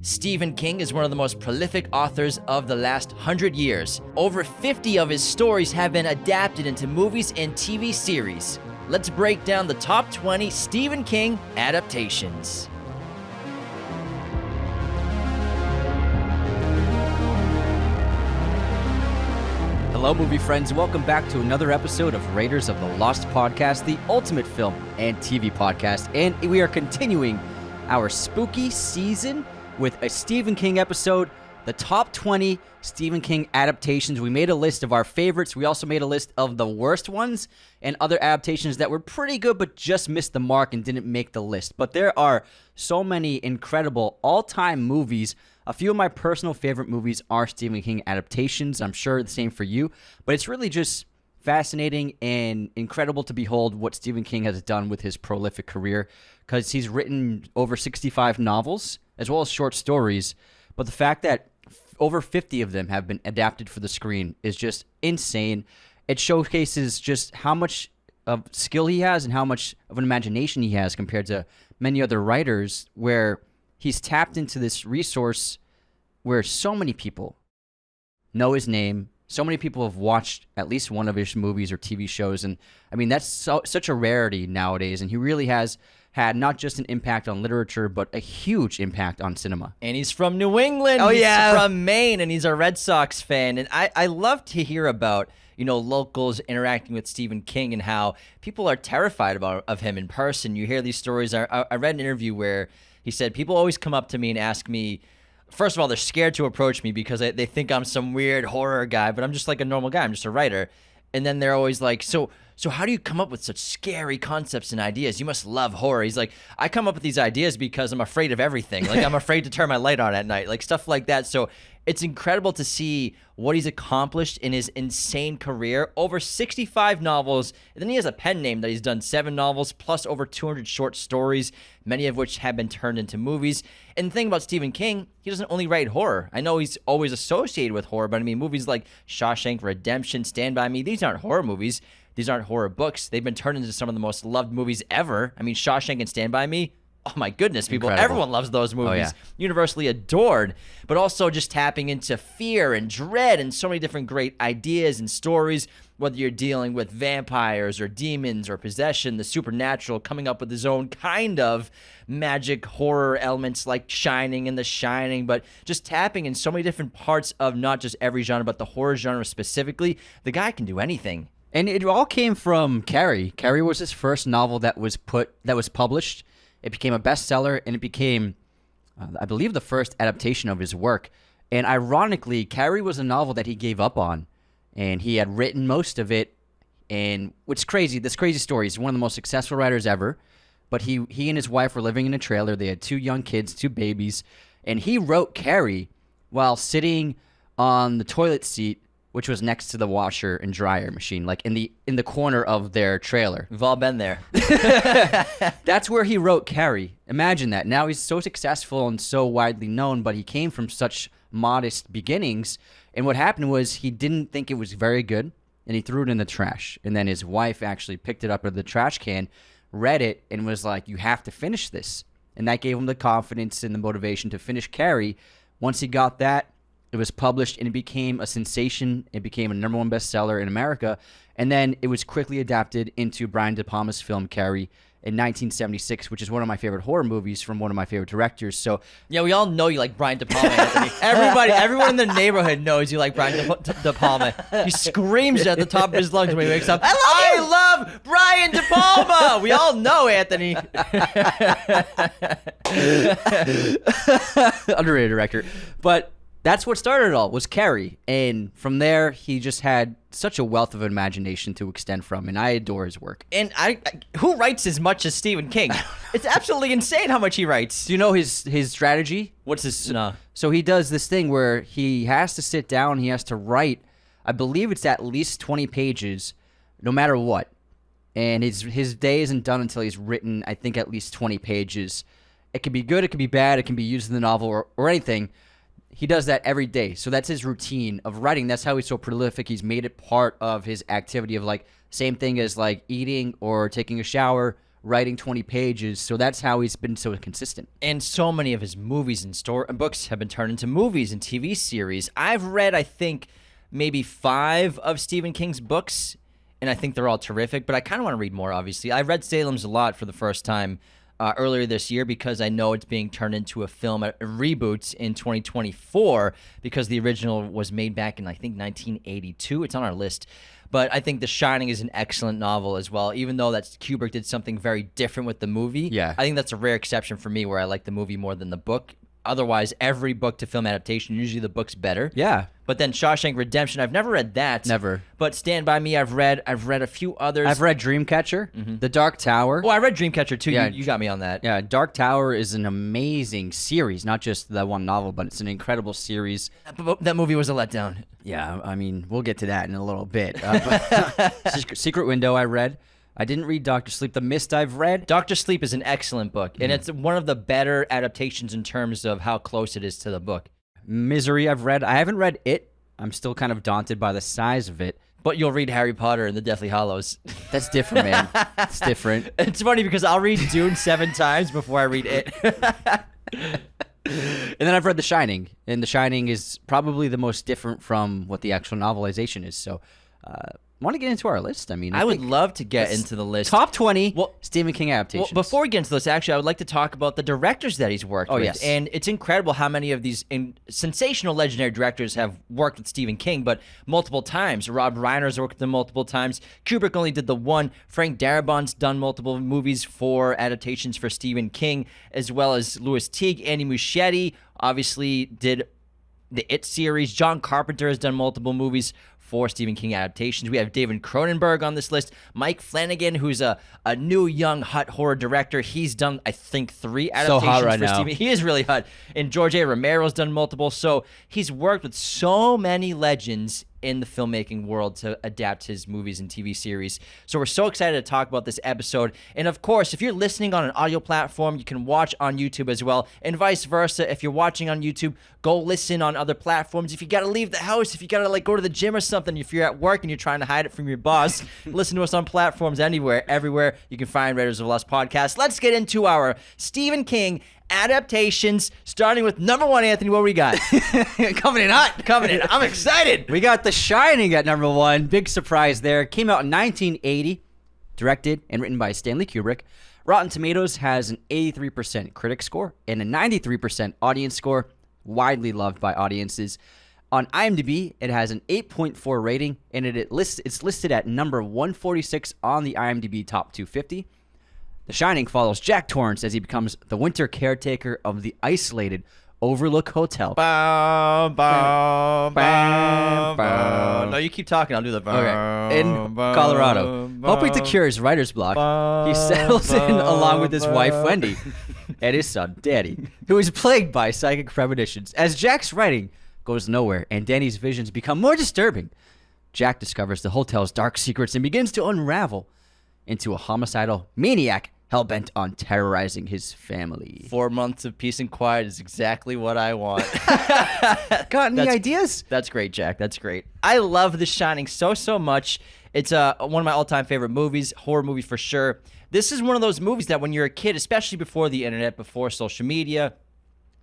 Stephen King is one of the most prolific authors of the last 100 years. Over 50 of his stories have been adapted into movies and TV series. Let's break down the top 20 Stephen King adaptations. Hello, movie friends. Welcome back to another episode of Raiders of the Lost Podcast, the ultimate film and TV podcast. And we are continuing our spooky season with a Stephen King episode, the top 20 Stephen King adaptations. We made a list of our favorites. We also made a list of the worst ones and other adaptations that were pretty good but just missed the mark and didn't make the list. But there are so many incredible all-time movies. A few of my personal favorite movies are Stephen King adaptations. I'm sure the same for you. But it's really just fascinating and incredible to behold what Stephen King has done with his prolific career, because he's written over 65 novels as well as short stories. But the fact that over 50 of them have been adapted for the screen is just insane. It showcases just how much of skill he has and how much of an imagination he has compared to many other writers, where he's tapped into this resource where so many people know his name. So many people have watched at least one of his movies or TV shows. And I mean, that's such a rarity nowadays. And he really has had not just an impact on literature, but a huge impact on cinema. And he's from New England. Oh, he's yeah. from Maine, and he's a Red Sox fan. And I love to hear about, locals interacting with Stephen King and how people are terrified of him in person. You hear these stories. I read an interview where he said, people always come up to me and ask me, first of all, they're scared to approach me because they think I'm some weird horror guy, but I'm just like a normal guy. I'm just a writer. And then they're always like, so how do you come up with such scary concepts and ideas? You must love horror. He's like, I come up with these ideas because I'm afraid of everything. Like, I'm afraid to turn my light on at night, like stuff like that. So it's incredible to see what he's accomplished in his insane career. Over 65 novels. And then he has a pen name that he's done 7 novels plus over 200 short stories, many of which have been turned into movies. And the thing about Stephen King, he doesn't only write horror. I know he's always associated with horror, but I mean, movies like Shawshank Redemption, Stand By Me, these aren't horror movies. These aren't horror books. They've been turned into some of the most loved movies ever. I mean, Shawshank and Stand By Me, oh my goodness, people. Incredible. Everyone loves those movies. Oh, yeah. Universally adored, but also just tapping into fear and dread and so many different great ideas and stories, whether you're dealing with vampires or demons or possession, the supernatural, coming up with his own kind of magic horror elements like Shining and The Shining, but just tapping in so many different parts of not just every genre, but the horror genre specifically. The guy can do anything. And it all came from Carrie. Carrie was his first novel that was published. It became a bestseller, and it became, I believe, the first adaptation of his work. And ironically, Carrie was a novel that he gave up on, and he had written most of it. And what's crazy, this crazy story, he's one of the most successful writers ever, but he and his wife were living in a trailer. They had 2 young kids, 2 babies, and he wrote Carrie while sitting on the toilet seat, which was next to the washer and dryer machine, like in the corner of their trailer. We've all been there. That's where he wrote Carrie. Imagine that. Now he's so successful and so widely known, but he came from such modest beginnings. And what happened was he didn't think it was very good, and he threw it in the trash. And then his wife actually picked it up out of the trash can, read it, and was like, you have to finish this. And that gave him the confidence and the motivation to finish Carrie. Once he got that, it was published, and it became a sensation. It became a #1 bestseller in America. And then it was quickly adapted into Brian De Palma's film Carrie in 1976, which is one of my favorite horror movies from one of my favorite directors. So yeah, we all know you like Brian De Palma, Anthony. Everyone in the neighborhood knows you like Brian De Palma. He screams at the top of his lungs when he wakes up, I love Brian De Palma! We all know, Anthony. Underrated director. But that's what started it all, was Carrie. And from there, he just had such a wealth of imagination to extend from, and I adore his work. And who writes as much as Stephen King? It's absolutely insane how much he writes. Do you know his strategy? What's his... No. So he does this thing where he has to sit down, he has to write, I believe it's at least 20 pages, no matter what. And his day isn't done until he's written, I think, at least 20 pages. It can be good, it can be bad, it can be used in the novel or anything. He does that every day. So that's his routine of writing. That's how he's so prolific. He's made it part of his activity of, like, same thing as, like, eating or taking a shower. writing 20 pages. So that's how he's been so consistent. And so many of his movies and books have been turned into movies and TV series. I've read, I think, maybe 5 of Stephen King's books, and I think they're all terrific, but I kind of want to read more, obviously. I read Salem's Lot for the first time earlier this year because I know it's being turned into a film, a reboot in 2024, because the original was made back in, I think, 1982. It's on our list. But I think The Shining is an excellent novel as well, even though that Kubrick did something very different with the movie. Yeah. I think that's a rare exception for me where I like the movie more than the book. Otherwise, every book to film adaptation, usually the book's better. Yeah. But then Shawshank Redemption, I've never read that. Never. But Stand By Me, I've read a few others. I've read Dreamcatcher, The Dark Tower. Oh, I read Dreamcatcher too. Yeah. You got me on that. Yeah, Dark Tower is an amazing series, not just that one novel, but it's an incredible series. That movie was a letdown. Yeah, I mean, we'll get to that in a little bit. Secret Window I read. I didn't read Dr. Sleep. The Mist I've read. Dr. Sleep is an excellent book, and it's one of the better adaptations in terms of how close it is to the book. Misery I've read. I haven't read it. I'm still kind of daunted by the size of it. But you'll read Harry Potter and the Deathly Hallows. That's different, man. It's different. It's funny because I'll read Dune 7 times before I read it. And then I've read The Shining, and The Shining is probably the most different from what the actual novelization is. So, want to get into our list? I mean, I would love to get into the list. Top 20 Stephen King adaptations. Well, before we get into this, actually, I would like to talk about the directors that he's worked with. Yes. And it's incredible how many of these sensational, legendary directors have worked with Stephen King, but multiple times. Rob Reiner's worked with him multiple times. Kubrick only did the one. Frank Darabont's done multiple movies for adaptations for Stephen King, as well as Louis Teague. Andy Muschietti obviously did the It series. John Carpenter has done multiple movies for Stephen King adaptations. We have David Cronenberg on this list. Mike Flanagan, who's a new, young, hot horror director. He's done, I think, 3 adaptations so hot right for now. Stephen. He is really hot. And George A. Romero's done multiple. So he's worked with so many legends in the filmmaking world to adapt his movies and TV series. So we're so excited to talk about this episode. And of course, if you're listening on an audio platform, you can watch on YouTube as well, and vice versa. If you're watching on YouTube, go listen on other platforms. If you got to leave the house, if you got to go to the gym or something, if you're at work and you're trying to hide it from your boss, listen to us on platforms everywhere you can find Raiders of the Lost podcast. Let's get into our Stephen King adaptations, starting with number 1, Anthony. What we got? Coming in hot. Coming in. I'm excited. We got The Shining at number 1. Big surprise there. Came out in 1980. Directed and written by Stanley Kubrick. Rotten Tomatoes has an 83% critic score and a 93% audience score. Widely loved by audiences. On IMDb, it has an 8.4 rating, and it's listed at number 146 on the IMDb Top 250. The Shining follows Jack Torrance as he becomes the winter caretaker of the isolated Overlook Hotel. Bow, bow, bow, bow. No, you keep talking. I'll do the bow. Okay. In Colorado. Hoping to cure his writer's block, he settles in along with his wife, Wendy, and his son, Danny, who is plagued by psychic premonitions. As Jack's writing goes nowhere and Danny's visions become more disturbing, Jack discovers the hotel's dark secrets and begins to unravel into a homicidal maniac hell-bent on terrorizing his family. 4 months of peace and quiet is exactly what I want. Got any ideas? That's great, Jack. That's great. I love The Shining so much. It's one of my all-time favorite movies, horror movie for sure. This is one of those movies that when you're a kid, especially before the internet, before social media,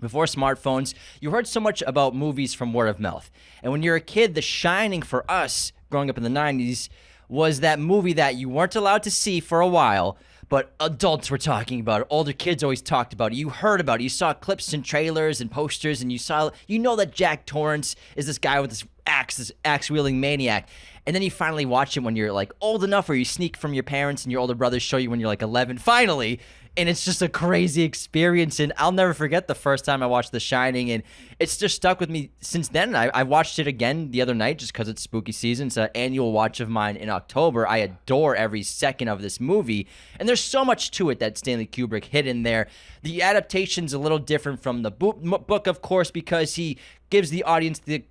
before smartphones, you heard so much about movies from word of mouth. And when you're a kid, The Shining for us, growing up in the 90s, was that movie that you weren't allowed to see for a while, but adults were talking about it. Older kids always talked about it. You heard about it. You saw clips and trailers and posters, and you know that Jack Torrance is this guy with this axe-wielding maniac. And then you finally watch it when you're like old enough, or you sneak from your parents and your older brothers show you when you're like 11. Finally. And it's just a crazy experience, and I'll never forget the first time I watched The Shining, and it's just stuck with me since then. I watched it again the other night just because it's spooky season. It's an annual watch of mine in October. I adore every second of this movie, and there's so much to it that Stanley Kubrick hid in there. The adaptation's a little different from the book, of course, because he gives the audience the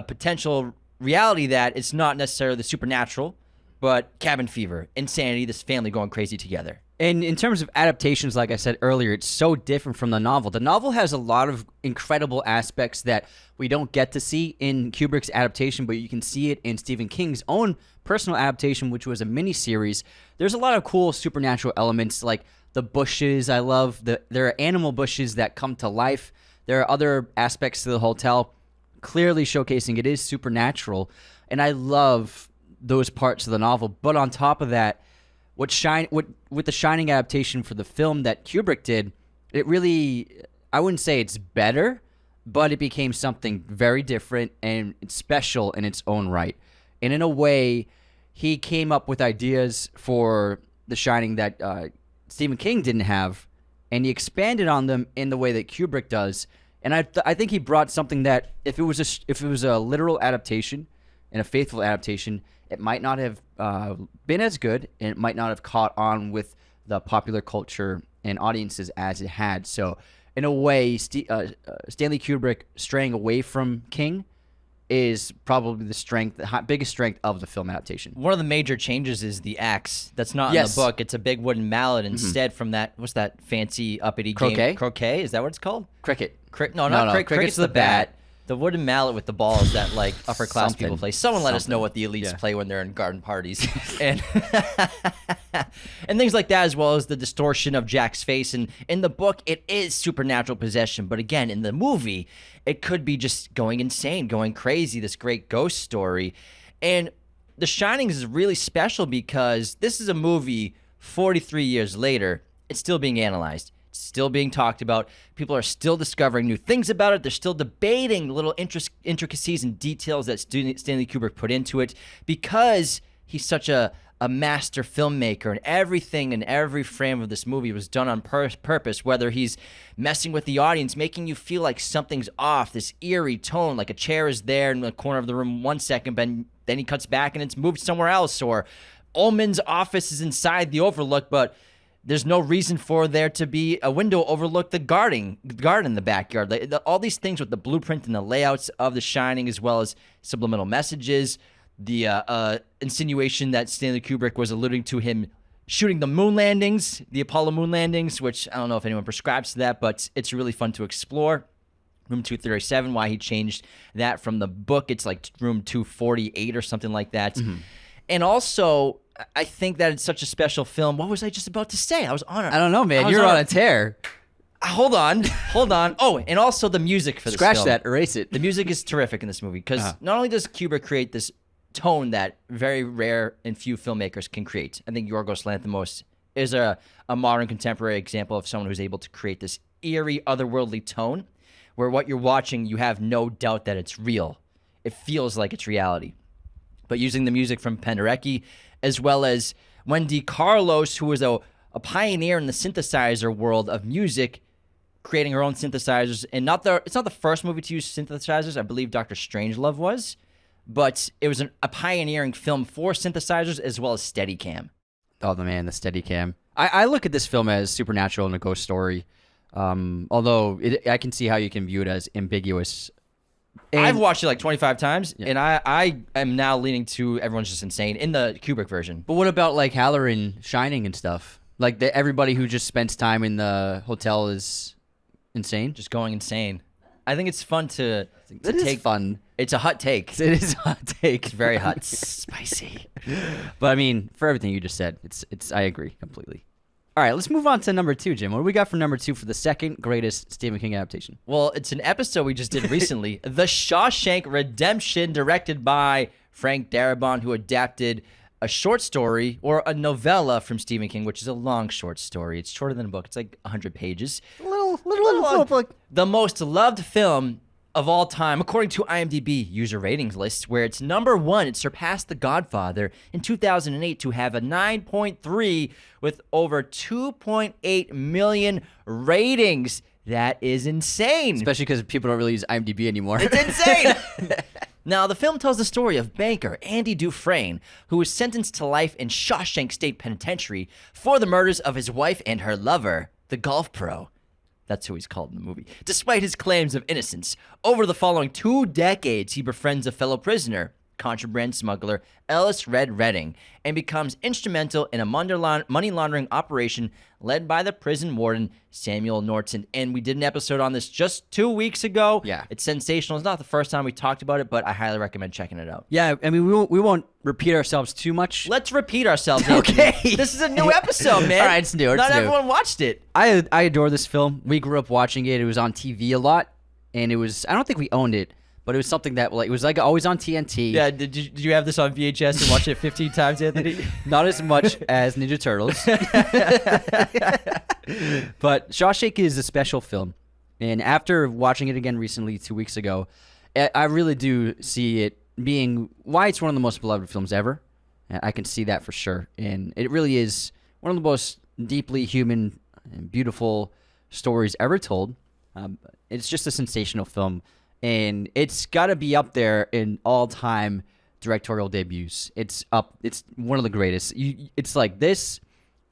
potential reality that it's not necessarily the supernatural, but cabin fever, insanity, this family going crazy together. And in terms of adaptations, like I said earlier, it's so different from the novel. The novel has a lot of incredible aspects that we don't get to see in Kubrick's adaptation, but you can see it in Stephen King's own personal adaptation, which was a miniseries. There's a lot of cool supernatural elements, like the bushes. I love there are animal bushes that come to life. There are other aspects to the hotel, clearly showcasing it is supernatural, and I love those parts of the novel. But on top of that, with the Shining adaptation for the film that Kubrick did, it really, I wouldn't say it's better, but it became something very different and special in its own right. And in a way, he came up with ideas for The Shining that Stephen King didn't have, and he expanded on them in the way that Kubrick does. And I think he brought something that if it was a literal adaptation and a faithful adaptation, it might not have been as good, and it might not have caught on with the popular culture and audiences as it had. So, in a way, Stanley Kubrick straying away from King is probably the biggest strength of the film adaptation. One of the major changes is the axe. That's not in the book. It's a big wooden mallet instead from that. What's that fancy uppity game? Croquet? Is that what it's called? Cricket. No, not cricket. Cricket's the bat. The wooden mallet with the balls that like upper class people play. Someone let us know what the elites play when they're in garden parties, and and things like that, as well as the distortion of Jack's face. And in the book, it is supernatural possession, but again, in the movie, it could be just going insane, going crazy. This great ghost story, and The Shining is really special because this is a movie 43 years later. It's still being analyzed. Still being talked about. People are still discovering new things about it. They're still debating little intricacies and details that Stanley Kubrick put into it because he's such a master filmmaker, and everything in every frame of this movie was done on purpose, whether he's messing with the audience, making you feel like something's off, this eerie tone, like a chair is there in the corner of the room 1 second, but then he cuts back and it's moved somewhere else, or Ullman's office is inside the Overlook, but there's no reason for there to be a window overlook the garden in the backyard. All these things with the blueprint and the layouts of The Shining, as well as subliminal messages, the insinuation that Stanley Kubrick was alluding to him shooting the moon landings, the Apollo moon landings, which I don't know if anyone prescribes to that, but it's really fun to explore. Room 237, why he changed that from the book. It's like room 248 or something like that. Mm-hmm. And also, I think that it's such a special film. What was I just about to say? I was on it. I don't know, man. You're on a tear. Hold on. Oh, and also the music for this film. Scratch that. Erase it. The music is terrific in this movie because not only does Kubrick create this tone that very rare and few filmmakers can create. I think Yorgos Lanthimos is a modern contemporary example of someone who's able to create this eerie, otherworldly tone where what you're watching, you have no doubt that it's real. It feels like it's reality. But using the music from Penderecki, as well as Wendy Carlos, who was a pioneer in the synthesizer world of music, creating her own synthesizers. And it's not the first movie to use synthesizers. I believe Dr. Strangelove was. But it was a pioneering film for synthesizers as well as Steadicam. Oh, the Steadicam. I look at this film as supernatural and a ghost story. Although I can see how you can view it as ambiguous. And I've watched it like 25 times, and I am now leaning to everyone's just insane in the Kubrick version. But what about like Halloran, Shining and stuff? Like everybody who just spends time in the hotel is insane? Just going insane. I think it's fun to take fun. It's a hot take. It is a hot take. It's very hot. Spicy. But I mean, for everything you just said, it's I agree completely. All right, let's move on to number 2, Jim. What do we got for number 2 for the second greatest Stephen King adaptation? Well, it's an episode we just did recently, The Shawshank Redemption, directed by Frank Darabont, who adapted a short story or a novella from Stephen King, which is a long short story. It's shorter than a book. It's like 100 pages. A little book. The most loved film of all time, according to IMDb user ratings list, where it's number 1. It surpassed The Godfather in 2008 to have a 9.3 with over 2.8 million ratings. That is insane. Especially because people don't really use IMDb anymore. It's insane. Now, the film tells the story of banker Andy Dufresne, who was sentenced to life in Shawshank State Penitentiary for the murders of his wife and her lover, the golf pro. That's who he's called in the movie. Despite his claims of innocence, over the following 2 decades, he befriends a fellow prisoner, contraband smuggler Ellis Red Redding and becomes instrumental in a money laundering operation led by the prison warden Samuel Norton. And we did an episode on this just 2 weeks ago. Yeah. It's sensational. It's not the first time we talked about it, but I highly recommend checking it out. Yeah, I mean, we won't repeat ourselves too much. Let's repeat ourselves. Anthony. Okay. This is a new episode, man. All right, it's new. Not everyone watched it. I adore this film. We grew up watching it. It was on TV a lot, and it was, I don't think we owned it, but it was something that, like, it was like always on TNT. Yeah, did you have this on VHS and watch it 15 times, Anthony? Not as much as Ninja Turtles. But Shawshank is a special film. And after watching it again recently, 2 weeks ago, I really do see it being why it's one of the most beloved films ever. I can see that for sure. And it really is one of the most deeply human and beautiful stories ever told. It's just a sensational film. And it's got to be up there in all-time directorial debuts. It's one of the greatest. It's like this,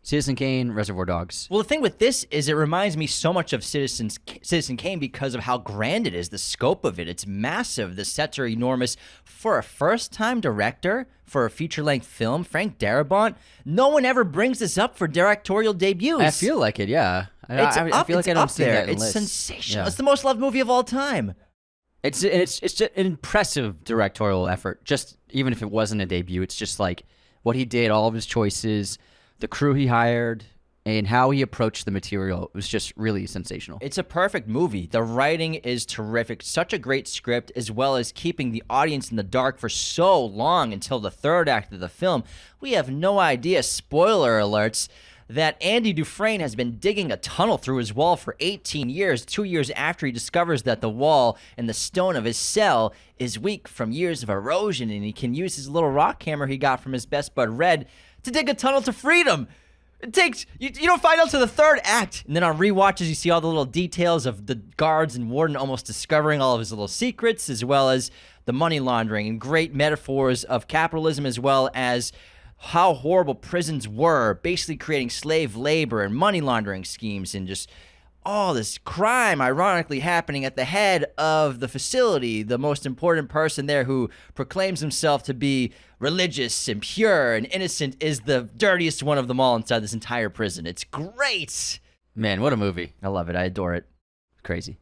Citizen Kane, Reservoir Dogs. Well, the thing with this is it reminds me so much of Citizen Kane because of how grand it is, the scope of it. It's massive. The sets are enormous. For a first-time director, for a feature-length film, Frank Darabont, no one ever brings this up for directorial debuts. I feel like it, yeah. I feel like I don't see that in It's lists. sensational. Yeah. It's the most loved movie of all time. It's just an impressive directorial effort. Just even if it wasn't a debut, it's just like what he did, all of his choices, the crew he hired, and how he approached the material. It was just really sensational. It's a perfect movie. The writing is terrific. Such a great script, as well as keeping the audience in the dark for so long until the third act of the film. We have no idea, spoiler alerts, that Andy Dufresne has been digging a tunnel through his wall for 18 years, 2 years after he discovers that the wall and the stone of his cell is weak from years of erosion, and he can use his little rock hammer he got from his best bud Red to dig a tunnel to freedom. It takes, you don't find out till the third act. And then on rewatches, you see all the little details of the guards and warden almost discovering all of his little secrets, as well as the money laundering and great metaphors of capitalism, as well as how horrible prisons were, basically creating slave labor and money laundering schemes and just all this crime ironically happening at the head of the facility, the most important person there who proclaims himself to be religious and pure and innocent is the dirtiest one of them all inside this entire prison. It's great. Man, what a movie. I love it. I adore it. Crazy.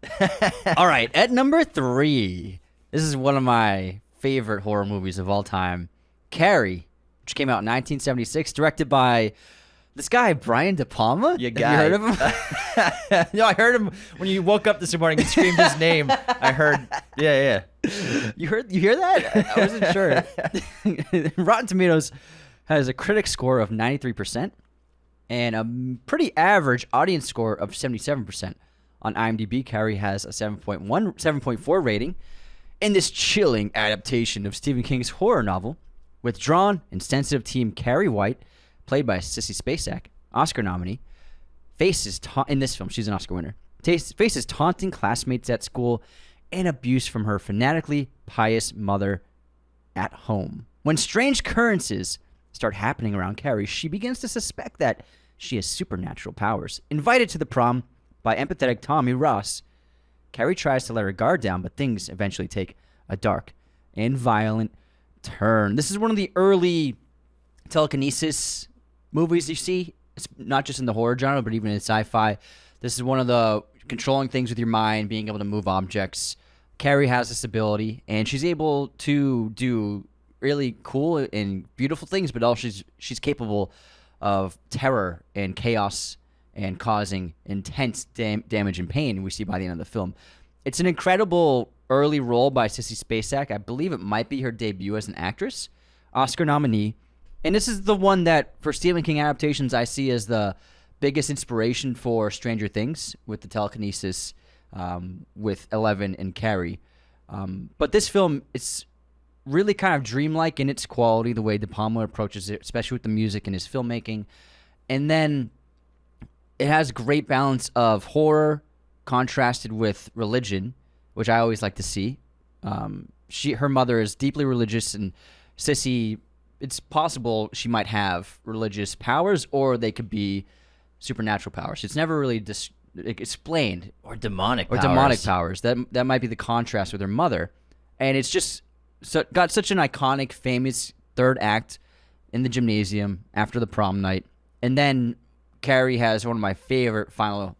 All right, at number 3, this is one of my favorite horror movies of all time, Carrie, which came out in 1976, directed by this guy, Brian De Palma. You Have you heard of him? No, I heard him when you woke up this morning and screamed his name. I heard, yeah. You hear that? I wasn't sure. Rotten Tomatoes has a critic score of 93% and a pretty average audience score of 77%. On IMDb, Carrie has a 7.4 rating. In this chilling adaptation of Stephen King's horror novel, withdrawn and sensitive teen Carrie White, played by Sissy Spacek, Oscar nominee, in this film, she's an Oscar winner, faces taunting classmates at school and abuse from her fanatically pious mother at home. When strange occurrences start happening around Carrie, she begins to suspect that she has supernatural powers. Invited to the prom by empathetic Tommy Ross, Carrie tries to let her guard down, but things eventually take a dark and violent turn. This is one of the early telekinesis movies you see. It's not just in the horror genre, but even in sci-fi. This is one of the controlling things with your mind, being able to move objects. Carrie has this ability, and she's able to do really cool and beautiful things, but also she's capable of terror and chaos and causing intense damage and pain we see by the end of the film. It's an incredible early role by Sissy Spacek. I believe it might be her debut as an actress. Oscar nominee. And this is the one that, for Stephen King adaptations, I see as the biggest inspiration for Stranger Things with the telekinesis with Eleven and Carrie. But this film, it's really kind of dreamlike in its quality, the way De Palma approaches it, especially with the music and his filmmaking. And then it has great balance of horror contrasted with religion, which I always like to see. Her mother is deeply religious, and Sissy, it's possible she might have religious powers, or they could be supernatural powers. It's never really explained. Or demonic powers. That might be the contrast with her mother. And it's just got such an iconic, famous third act in the gymnasium after the prom night. And then Carrie has one of my favorite final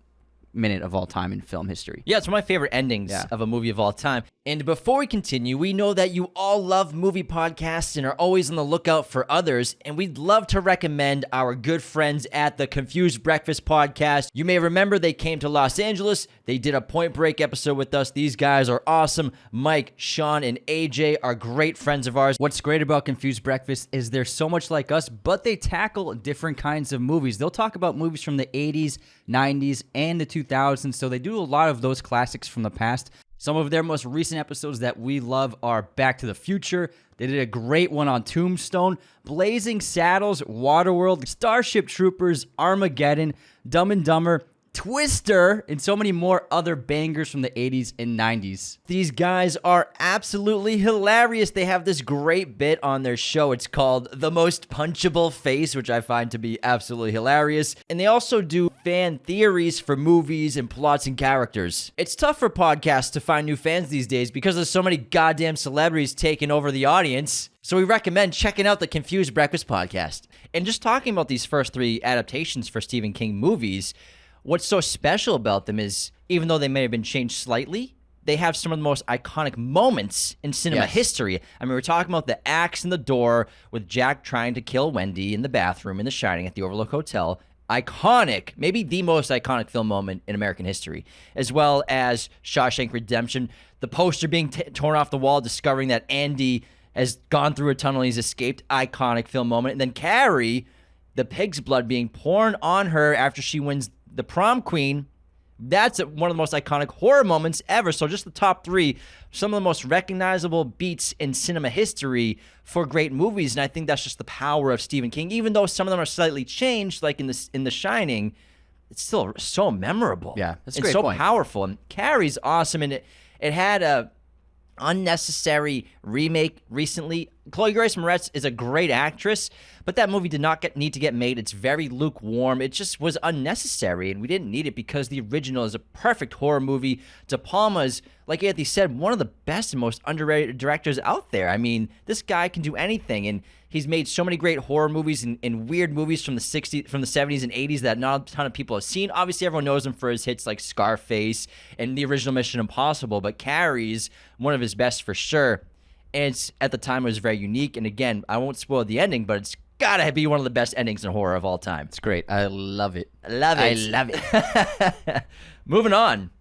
minute of all time in film history. Yeah, it's one of my favorite endings of a movie of all time. And before we continue, we know that you all love movie podcasts and are always on the lookout for others, and we'd love to recommend our good friends at the Confused Breakfast Podcast. You may remember they came to Los Angeles. They did a Point Break episode with us. These guys are awesome. Mike, Sean, and AJ are great friends of ours. What's great about Confused Breakfast is they're so much like us, but they tackle different kinds of movies. They'll talk about movies from the 80s, 90s, and the 2000s, so they do a lot of those classics from the past. Some of their most recent episodes that we love are Back to the Future. They did a great one on Tombstone, Blazing Saddles, Waterworld, Starship Troopers, Armageddon, Dumb and Dumber, Twister, and so many more other bangers from the 80s and 90s. These guys are absolutely hilarious. They have this great bit on their show. It's called The Most Punchable Face, which I find to be absolutely hilarious. And they also do fan theories for movies and plots and characters. It's tough for podcasts to find new fans these days because there's so many goddamn celebrities taking over the audience. So we recommend checking out the Confused Breakfast Podcast. And just talking about these first 3 adaptations for Stephen King movies, what's so special about them is, even though they may have been changed slightly, they have some of the most iconic moments in cinema history. I mean, we're talking about the axe in the door with Jack trying to kill Wendy in the bathroom in The Shining at the Overlook Hotel. Iconic, maybe the most iconic film moment in American history, as well as Shawshank Redemption, the poster being torn off the wall, discovering that Andy has gone through a tunnel, he's escaped. Iconic film moment. And then Carrie, the pig's blood being poured on her after she wins the prom queen. That's one of the most iconic horror moments ever. So just the top 3, some of the most recognizable beats in cinema history for great movies. And I think that's just the power of Stephen King. Even though some of them are slightly changed, like in The Shining, it's still so memorable. Yeah, that's a it's great so point. powerful. And Carrie's awesome, and it had a unnecessary remake recently. Chloe Grace Moretz is a great actress, but that movie did not need to get made. It's very lukewarm. It just was unnecessary, and we didn't need it because the original is a perfect horror movie. De Palma's, like Anthony said, one of the best and most underrated directors out there. I mean, this guy can do anything, and he's made so many great horror movies and weird movies from the 70s and 80s that not a ton of people have seen. Obviously, everyone knows him for his hits like Scarface and the original Mission Impossible, but Carrie's one of his best for sure. And at the time, it was very unique. And again, I won't spoil the ending, but it's gotta be one of the best endings in horror of all time. It's great. I love it. I love it. Moving on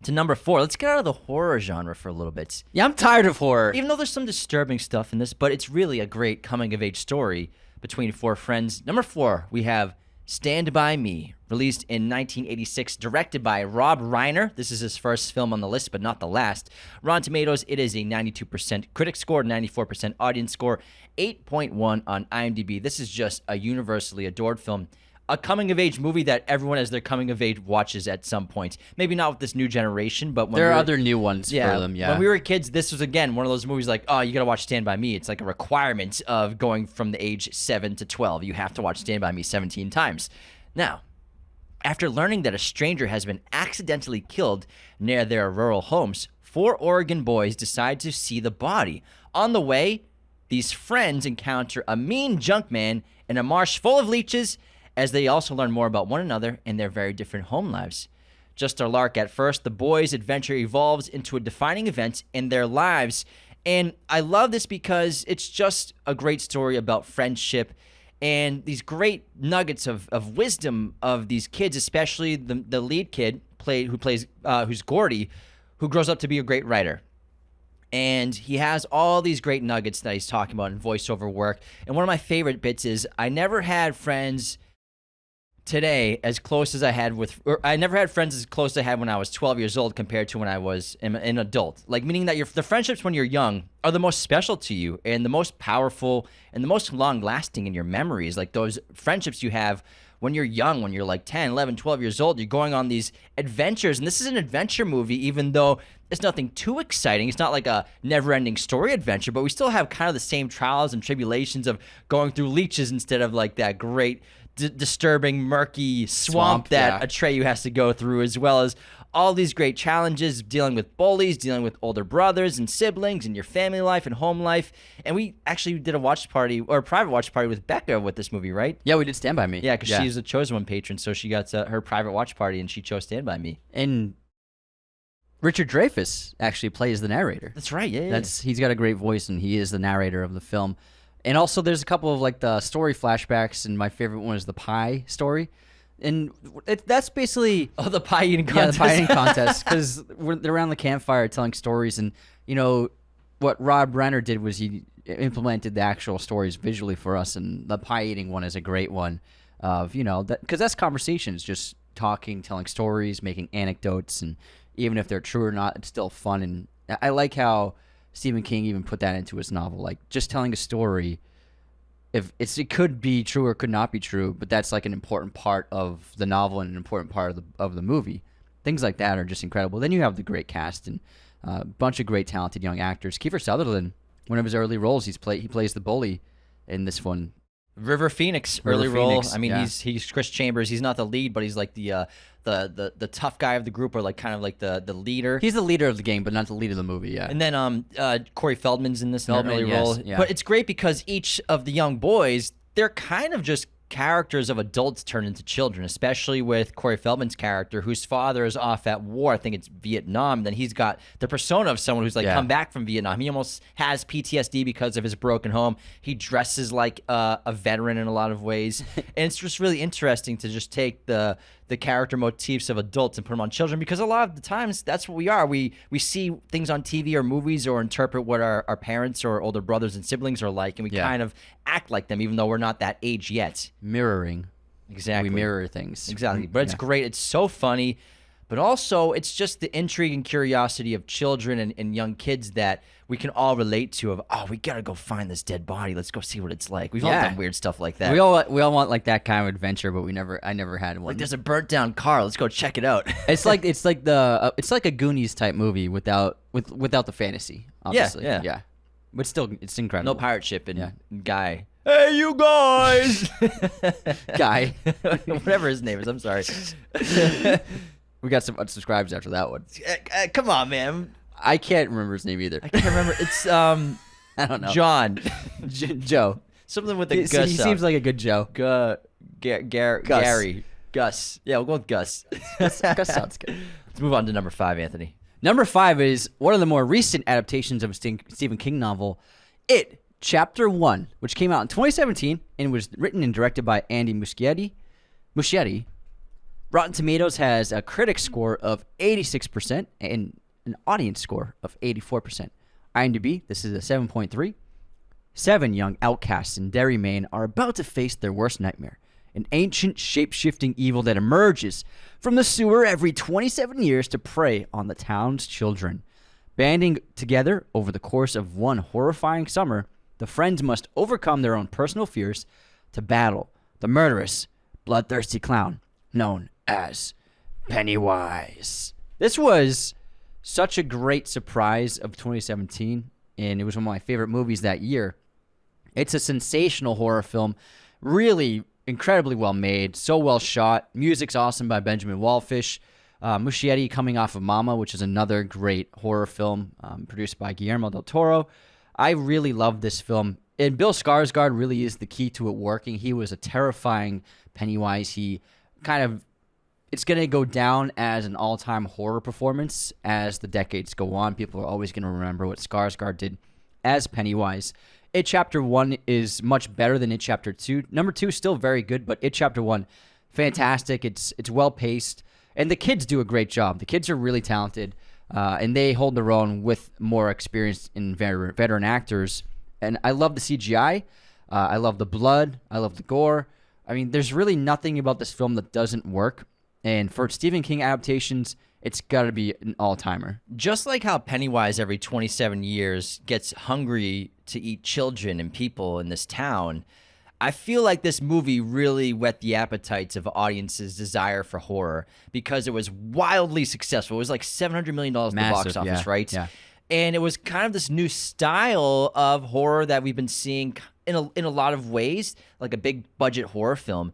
to number 4. Let's get out of the horror genre for a little bit. Yeah, I'm tired of horror. Even though there's some disturbing stuff in this, but it's really a great coming-of-age story between 4 friends. Number 4, we have Stand By Me, released in 1986, directed by Rob Reiner. This is his first film on the list, but not the last. Rotten Tomatoes, it is a 92% critic score, 94% audience score, 8.1 on IMDb. This is just a universally adored film. A coming-of-age movie that everyone as their coming-of-age watches at some point. Maybe not with this new generation, but when there are other new ones for them, When we were kids, this was, again, one of those movies like, oh, you got to watch Stand By Me. It's like a requirement of going from the age 7 to 12. You have to watch Stand By Me 17 times. Now, after learning that a stranger has been accidentally killed near their rural homes, 4 Oregon boys decide to see the body. On the way, these friends encounter a mean junkman in a marsh full of leeches, as they also learn more about one another and their very different home lives. Just a lark at first, the boys' adventure evolves into a defining event in their lives. And I love this because it's just a great story about friendship and these great nuggets of wisdom of these kids, especially the lead kid who's Gordy, who grows up to be a great writer. And he has all these great nuggets that he's talking about in voiceover work. And one of my favorite bits is, I never had friends today as close as I had I never had friends as close as I had when I was 12 years old compared to when I was an adult. Like, meaning that the friendships when you're young are the most special to you and the most powerful and the most long lasting in your memories. Like those friendships you have when you're young, when you're like 10, 11, 12 years old, you're going on these adventures. And this is an adventure movie, even though it's nothing too exciting. It's not like a never-ending story adventure, but we still have kind of the same trials and tribulations of going through leeches instead of like that great disturbing, murky swamp that Atreyu has to go through, as well as all these great challenges, dealing with bullies, dealing with older brothers and siblings and your family life and home life. And we actually did a watch party or a private watch party with Becca with this movie, right? Yeah, we did Stand By Me. Yeah, because she's a Chosen One patron, so she got her private watch party and she chose Stand By Me. And Richard Dreyfuss actually plays the narrator. That's right, yeah. He's got a great voice, and he is the narrator of the film. And also, there's a couple of like the story flashbacks, and my favorite one is the pie story. And that's basically the pie eating contest. Yeah, the pie eating contest, because they're around the campfire telling stories, and what Rob Reiner did was he implemented the actual stories visually for us, and the pie eating one is a great one of because that's conversations, just talking, telling stories, making anecdotes, and even if they're true or not, it's still fun. And I like how Stephen King even put that into his novel, like just telling a story. It could be true or could not be true, but that's like an important part of the novel and an important part of the movie. Things like that are just incredible. Then you have the great cast and a bunch of great talented young actors. Kiefer Sutherland, one of his early roles, he plays the bully in this one. River Phoenix, early role. I mean, he's Chris Chambers. He's not the lead, but he's like the tough guy of the group, or like kind of like the leader. He's the leader of the gang, but not the leader of the movie. Yeah. And then Corey Feldman's in this early role. Yeah. But it's great because each of the young boys, they're kind of just characters of adults turned into children, especially with Corey Feldman's character, whose father is off at war. I think it's Vietnam. Then he's got the persona of someone who's like come back from Vietnam. He almost has PTSD because of his broken home. He dresses like a veteran in a lot of ways. And it's just really interesting to just take the character motifs of adults and put them on children, because a lot of the times that's what we are. We see things on TV or movies or interpret what our parents or older brothers and siblings are like, and we kind of act like them even though we're not that age yet. Mirroring. Exactly. We mirror things. Exactly. But it's great. It's so funny. But also, it's just the intrigue and curiosity of children and young kids that we can all relate to. Of we gotta go find this dead body. Let's go see what it's like. We've all done weird stuff like that. We all want like that kind of adventure, but I never had one. Like there's a burnt down car. Let's go check it out. It's like a Goonies type movie without the fantasy. Obviously. Yeah. But still, it's incredible. No pirate ship and guy. Hey, you guys! Guy. Whatever his name is. I'm sorry. We got some unsubscribes after that one. Come on, man. I can't remember his name either. I can't remember. It's I don't know. John. Joe. Something with the Gus. He seems like a good Joe. Gary. Gus. Yeah, we'll go with Gus. Gus sounds good. Let's move on to number 5, Anthony. Number 5 is one of the more recent adaptations of a Stephen King novel, It, Chapter 1, which came out in 2017 and was written and directed by Andy Muschietti. Rotten Tomatoes has a critic score of 86% and an audience score of 84%. IMDb, this is a 7.3. 7 young outcasts in Derry, Maine are about to face their worst nightmare, an ancient shape-shifting evil that emerges from the sewer every 27 years to prey on the town's children. Banding together over the course of one horrifying summer, the friends must overcome their own personal fears to battle the murderous, bloodthirsty clown known as Pennywise. This was such a great surprise of 2017, and it was one of my favorite movies that year. It's a sensational horror film, really incredibly well made, so well shot. Music's awesome by Benjamin Wallfish. Muschietti coming off of Mama, which is another great horror film produced by Guillermo del Toro. I really love this film. And Bill Skarsgård really is the key to it working. He was a terrifying Pennywise. It's going to go down as an all-time horror performance as the decades go on. People are always going to remember what Skarsgård did as Pennywise. It Chapter 1 is much better than It Chapter 2. Number 2 is still very good, but It Chapter 1, fantastic. It's well-paced, and the kids do a great job. The kids are really talented, and they hold their own with more experienced and veteran actors. And I love the CGI. I love the blood. I love the gore. I mean, there's really nothing about this film that doesn't work. And for Stephen King adaptations, it's got to be an all-timer. Just like how Pennywise every 27 years gets hungry to eat children and people in this town, I feel like this movie really whet the appetites of audiences' desire for horror because it was wildly successful. It was like $700 million at the box office, right? Yeah. And it was kind of this new style of horror that we've been seeing in a lot of ways, like a big budget horror film.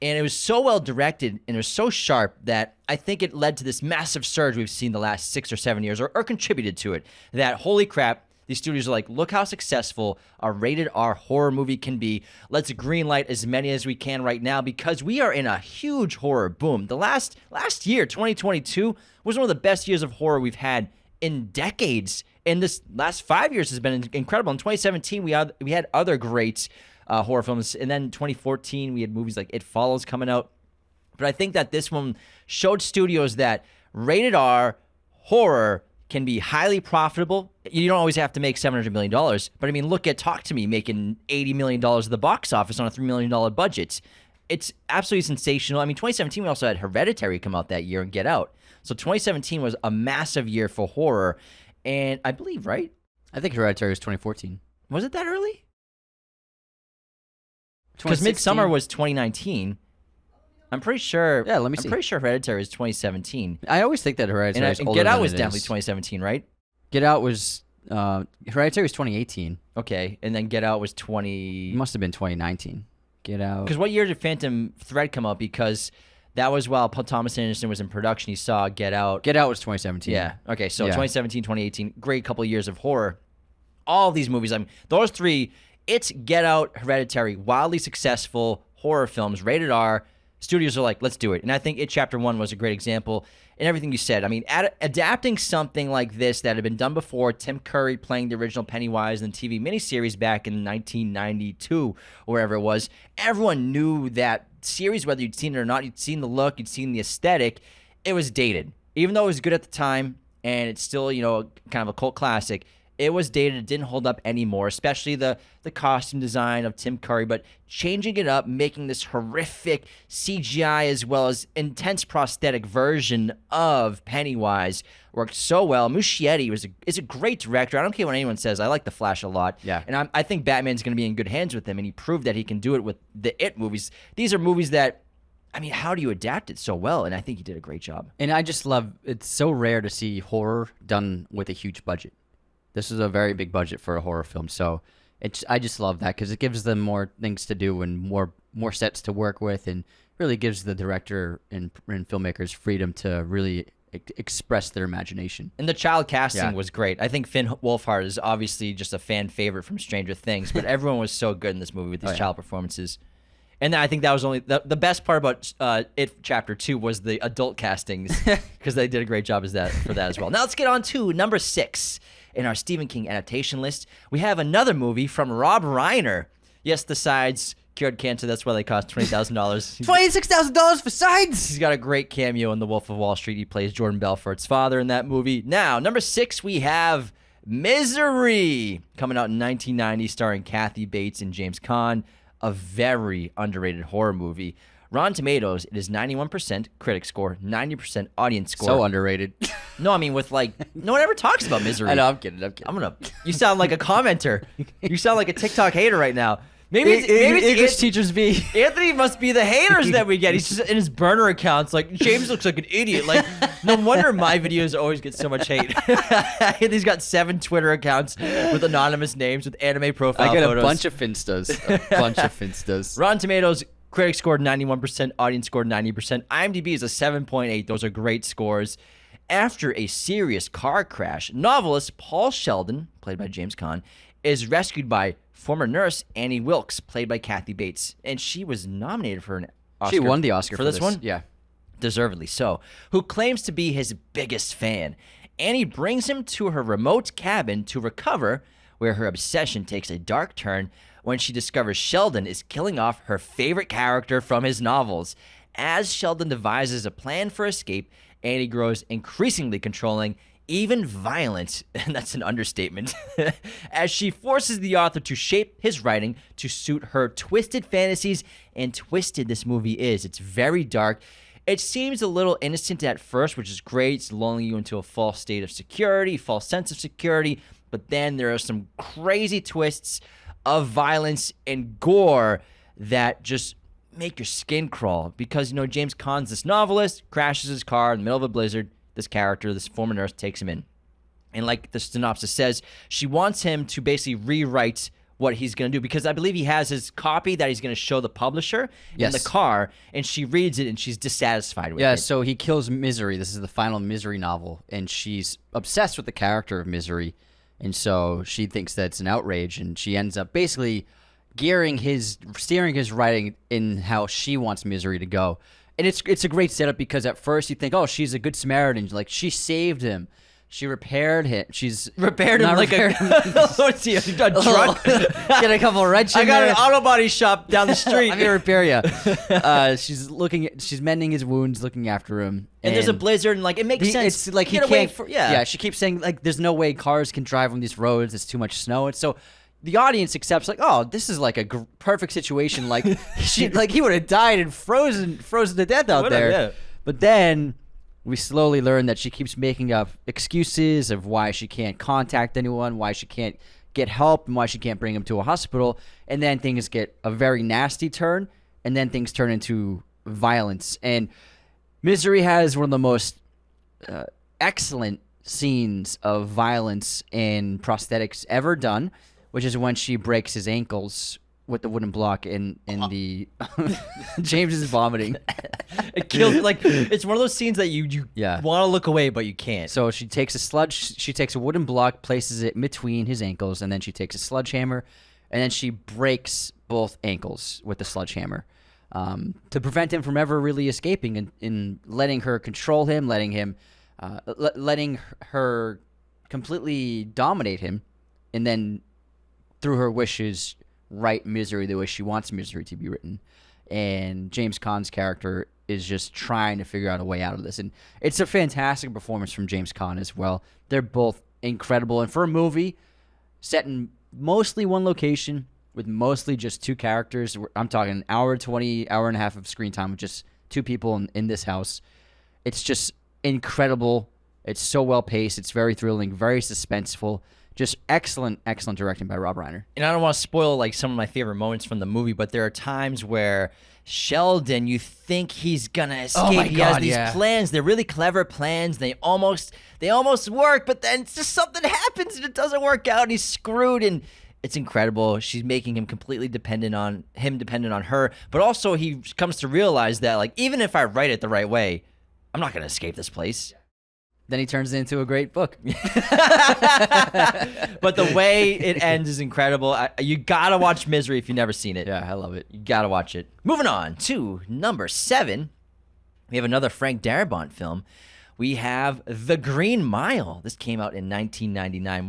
And it was so well directed and it was so sharp that I think it led to this massive surge we've seen the last 6 or 7 years, or contributed to it. That, holy crap, these studios are like, look how successful a rated R horror movie can be. Let's greenlight as many as we can right now because we are in a huge horror boom. The last year, 2022, was one of the best years of horror we've had in decades. And this last 5 years has been incredible. In 2017, we had other great horror films. And then in 2014, we had movies like It Follows coming out. But I think that this one showed studios that rated R horror can be highly profitable. You don't always have to make $700 million. But I mean, look at Talk to Me making $80 million at the box office on a $3 million budget. It's absolutely sensational. I mean, 2017, we also had Hereditary come out that year and Get Out. So 2017 was a massive year for horror. And I believe, right? I think Hereditary was 2014. Was it that early? Because Midsummer was 2019. I'm pretty sure. Yeah, let me see. I'm pretty sure Hereditary is 2017. I always think that Hereditary is And older Get Out than was it definitely is. 2017, right? Get Out was Hereditary was 2018. Okay, and then Get Out was It 20. must have been 2019. Get Out. Because what year did Phantom Thread come out? Because that was while Paul Thomas Anderson was in production. He saw Get Out. Get Out was 2017. Yeah. Okay, so Yeah. 2017, 2018, great couple of years of horror. All of these movies, I mean, those three, it's Get Out, Hereditary, wildly successful horror films, rated R. Studios are like, let's do it. And I think It Chapter 1 was a great example in everything you said. I mean, adapting something like this that had been done before, Tim Curry playing the original Pennywise in the TV miniseries back in 1992, or wherever it was, everyone knew that series, whether you'd seen it or not, you'd seen the look, you'd seen the aesthetic, it was dated. Even though it was good at the time, and it's still, kind of a cult classic, it was dated. It didn't hold up anymore, especially the costume design of Tim Curry. But changing it up, making this horrific CGI as well as intense prosthetic version of Pennywise worked so well. Muschietti is a great director. I don't care what anyone says. I like The Flash a lot. Yeah. And I think Batman's going to be in good hands with him, and he proved that he can do it with the It movies. These are movies that, I mean, how do you adapt it so well? And I think he did a great job. And I just love, it's so rare to see horror done with a huge budget. This is a very big budget for a horror film, so I just love that because it gives them more things to do and more sets to work with, and really gives the director and filmmakers freedom to really express their imagination. And the child casting Yeah. was great. I think Finn Wolfhard is obviously just a fan favorite from Stranger Things, but everyone was so good in this movie with these child performances. And I think that was only the best part about It Chapter 2 was the adult castings because they did a great job for that as well. Now let's get on to number 6 in our Stephen King adaptation list. We have another movie from Rob Reiner. Yes, the sides cured cancer. That's why they cost $20,000. $26,000 for sides! He's got a great cameo in The Wolf of Wall Street. He plays Jordan Belfort's father in that movie. Now, number 6, we have Misery, coming out in 1990, starring Kathy Bates and James Caan. A very underrated horror movie. Rotten Tomatoes, it is 91% critic score, 90% audience score. So underrated. No, I mean, with no one ever talks about Misery. I know, I'm kidding. You sound like a commenter. You sound like a TikTok hater right now. Maybe it's English teachers be. Anthony must be the haters that we get. He's just in his burner accounts. Like, James looks like an idiot. Like, no wonder my videos always get so much hate. He's got 7 Twitter accounts with anonymous names with anime profile I got photos. a bunch of Finstas. Rotten Tomatoes, critics scored 91%, audience scored 90%. IMDb is a 7.8. Those are great scores. After a serious car crash, novelist Paul Sheldon, played by James Caan, is rescued by former nurse Annie Wilkes, played by Kathy Bates, and she was nominated for an Oscar. She won the Oscar for this one? Yeah. Deservedly so. Who claims to be his biggest fan. Annie brings him to her remote cabin to recover, where her obsession takes a dark turn when she discovers Sheldon is killing off her favorite character from his novels. As Sheldon devises a plan for escape, Annie grows increasingly controlling, even violent, and that's an understatement, as she forces the author to shape his writing to suit her twisted fantasies. And twisted this movie is. It's very dark. It seems a little innocent at first, which is great. It's lulling you into a false state of security, false sense of security, but then there are some crazy twists of violence and gore that just make your skin crawl, because, James Caan's this novelist, crashes his car in the middle of a blizzard. This character, this former nurse, takes him in. And like the synopsis says, she wants him to basically rewrite what he's going to do, because I believe he has his copy that he's going to show the publisher in the car, and she reads it and she's dissatisfied with it. Yeah, so he kills Misery. This is the final Misery novel, and she's obsessed with the character of Misery, and so she thinks that it's an outrage, and she ends up basically steering his writing in how she wants Misery to go. And it's a great setup, because at first you think, oh, she's a good Samaritan, like she saved him. She repaired him. She's repaired him like a what's he, a truck? Get a couple of wrenches. I got an auto body shop down the street. I'm gonna repair you. She's mending his wounds, looking after him. And there's a blizzard, and like it makes sense. It's like he can't. Yeah. She keeps saying like, "There's no way cars can drive on these roads. It's too much snow." And so the audience accepts like, "Oh, this is like a perfect situation. Like he would have died and frozen to death out there." Yeah. But then we slowly learn that she keeps making up excuses of why she can't contact anyone, why she can't get help, and why she can't bring him to a hospital. And then things get a very nasty turn, and then things turn into violence. And Misery has one of the most excellent scenes of violence and prosthetics ever done, which is when she breaks his ankles with the wooden block in the James is vomiting. It kills, like, it's one of those scenes that you want to look away, but you can't. So she takes a wooden block, places it between his ankles, and then she takes a sledgehammer, and then she breaks both ankles with the sledgehammer to prevent him from ever really escaping, and letting her control him, letting her completely dominate him, and then through her wishes write Misery the way she wants Misery to be written. And James Caan's character is just trying to figure out a way out of this. And it's a fantastic performance from James Caan as well. They're both incredible. And for a movie set in mostly one location with mostly just two characters, I'm talking an hour 20, hour and a half of screen time with just two people in this house. It's just incredible. It's so well paced. It's very thrilling, very suspenseful. Just excellent directing by Rob Reiner. And I don't want to spoil like some of my favorite moments from the movie, but there are times where Sheldon, you think he's gonna escape. Oh my he God, has these plans. They're really clever plans. They almost work, but then it's just something happens and it doesn't work out. And he's screwed, and it's incredible. She's making him completely dependent on her, but also he comes to realize that like even if I write it the right way, I'm not gonna escape this place. Then he turns it into a great book. But the way it ends is incredible. You gotta watch Misery if you've never seen it. Yeah, I love it. You gotta watch it. Moving on to number 7, we have another Frank Darabont film. We have The Green Mile. This came out in 1999,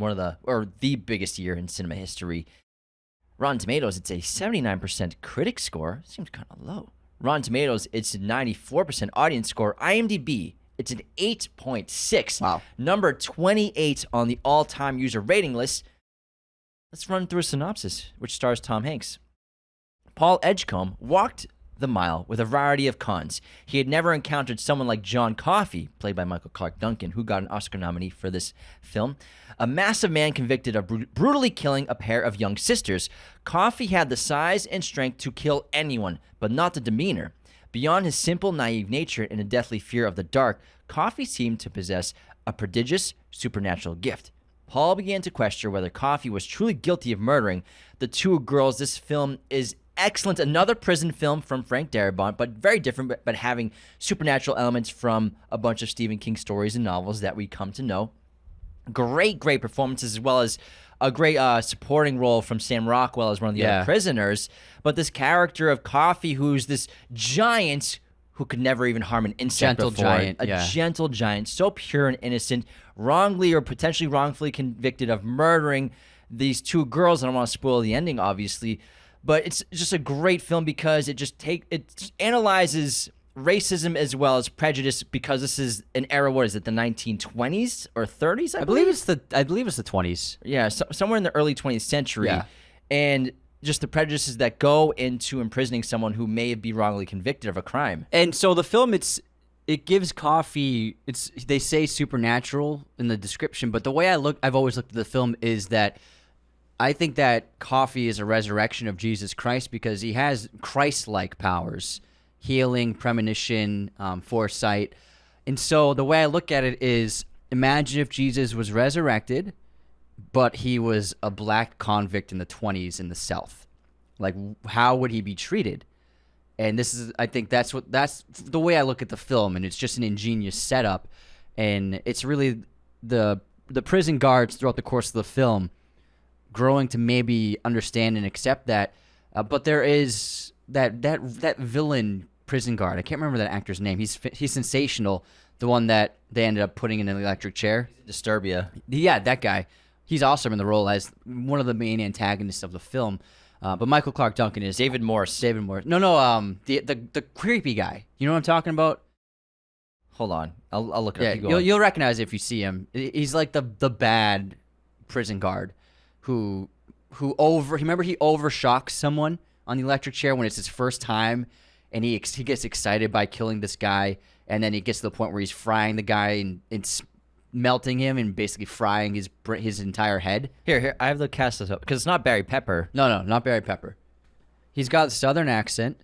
the biggest year in cinema history. Rotten Tomatoes, it's a 79% critic score. Seems kind of low. Rotten Tomatoes, it's a 94% audience score. IMDb, it's an 8.6. Wow. Number 28 on the all-time user rating list. Let's run through a synopsis, which stars Tom Hanks. Paul Edgecombe walked the mile with a variety of cons. He had never encountered someone like John Coffey, played by Michael Clark Duncan, who got an Oscar nominee for this film. A massive man convicted of brutally killing a pair of young sisters. Coffey had the size and strength to kill anyone, but not the demeanor. Beyond his simple, naive nature and a deathly fear of the dark, Coffey seemed to possess a prodigious supernatural gift. Paul began to question whether Coffey was truly guilty of murdering the two girls. This film is excellent. Another prison film from Frank Darabont, but very different, but having supernatural elements from a bunch of Stephen King stories and novels that we come to know. Great performances, as well as a great supporting role from Sam Rockwell as one of the other prisoners. But this character of Coffey, who's this giant who could never even harm an insect before. Gentle giant, so pure and innocent, wrongly or potentially wrongfully convicted of murdering these two girls. I don't want to spoil the ending, obviously, but it's just a great film because it analyzes racism as well as prejudice, because this is an era, what is it, the 1920s or 30s? I believe it's the 20s. Yeah, somewhere in the early 20th century. Yeah. And just the prejudices that go into imprisoning someone who may be wrongly convicted of a crime. And so the film, it gives Coffey, they say supernatural in the description, but the way I've always looked at the film is that I think that Coffey is a resurrection of Jesus Christ, because he has Christ-like powers. Healing, premonition, foresight. And so the way I look at it is, imagine if Jesus was resurrected, but he was a black convict in the 20s in the South. Like, how would he be treated? And I think that's the way I look at the film, and it's just an ingenious setup, and it's really the prison guards throughout the course of the film growing to maybe understand and accept that, but there is that villain prison guard. I can't remember that actor's name. He's sensational. The one that they ended up putting in an electric chair. Disturbia. Yeah, that guy. He's awesome in the role as one of the main antagonists of the film. But Michael Clark Duncan is David Morse. No. The creepy guy. You know what I'm talking about? Hold on, I'll look it up. Keep Yeah, going. you'll recognize it if you see him. He's like the bad prison guard who overshocks someone on the electric chair when it's his first time, and he gets excited by killing this guy, and then he gets to the point where he's frying the guy and it's melting him and basically frying his entire head. Here, I have the cast this up because it's not Barry Pepper. No, not Barry Pepper. He's got a southern accent.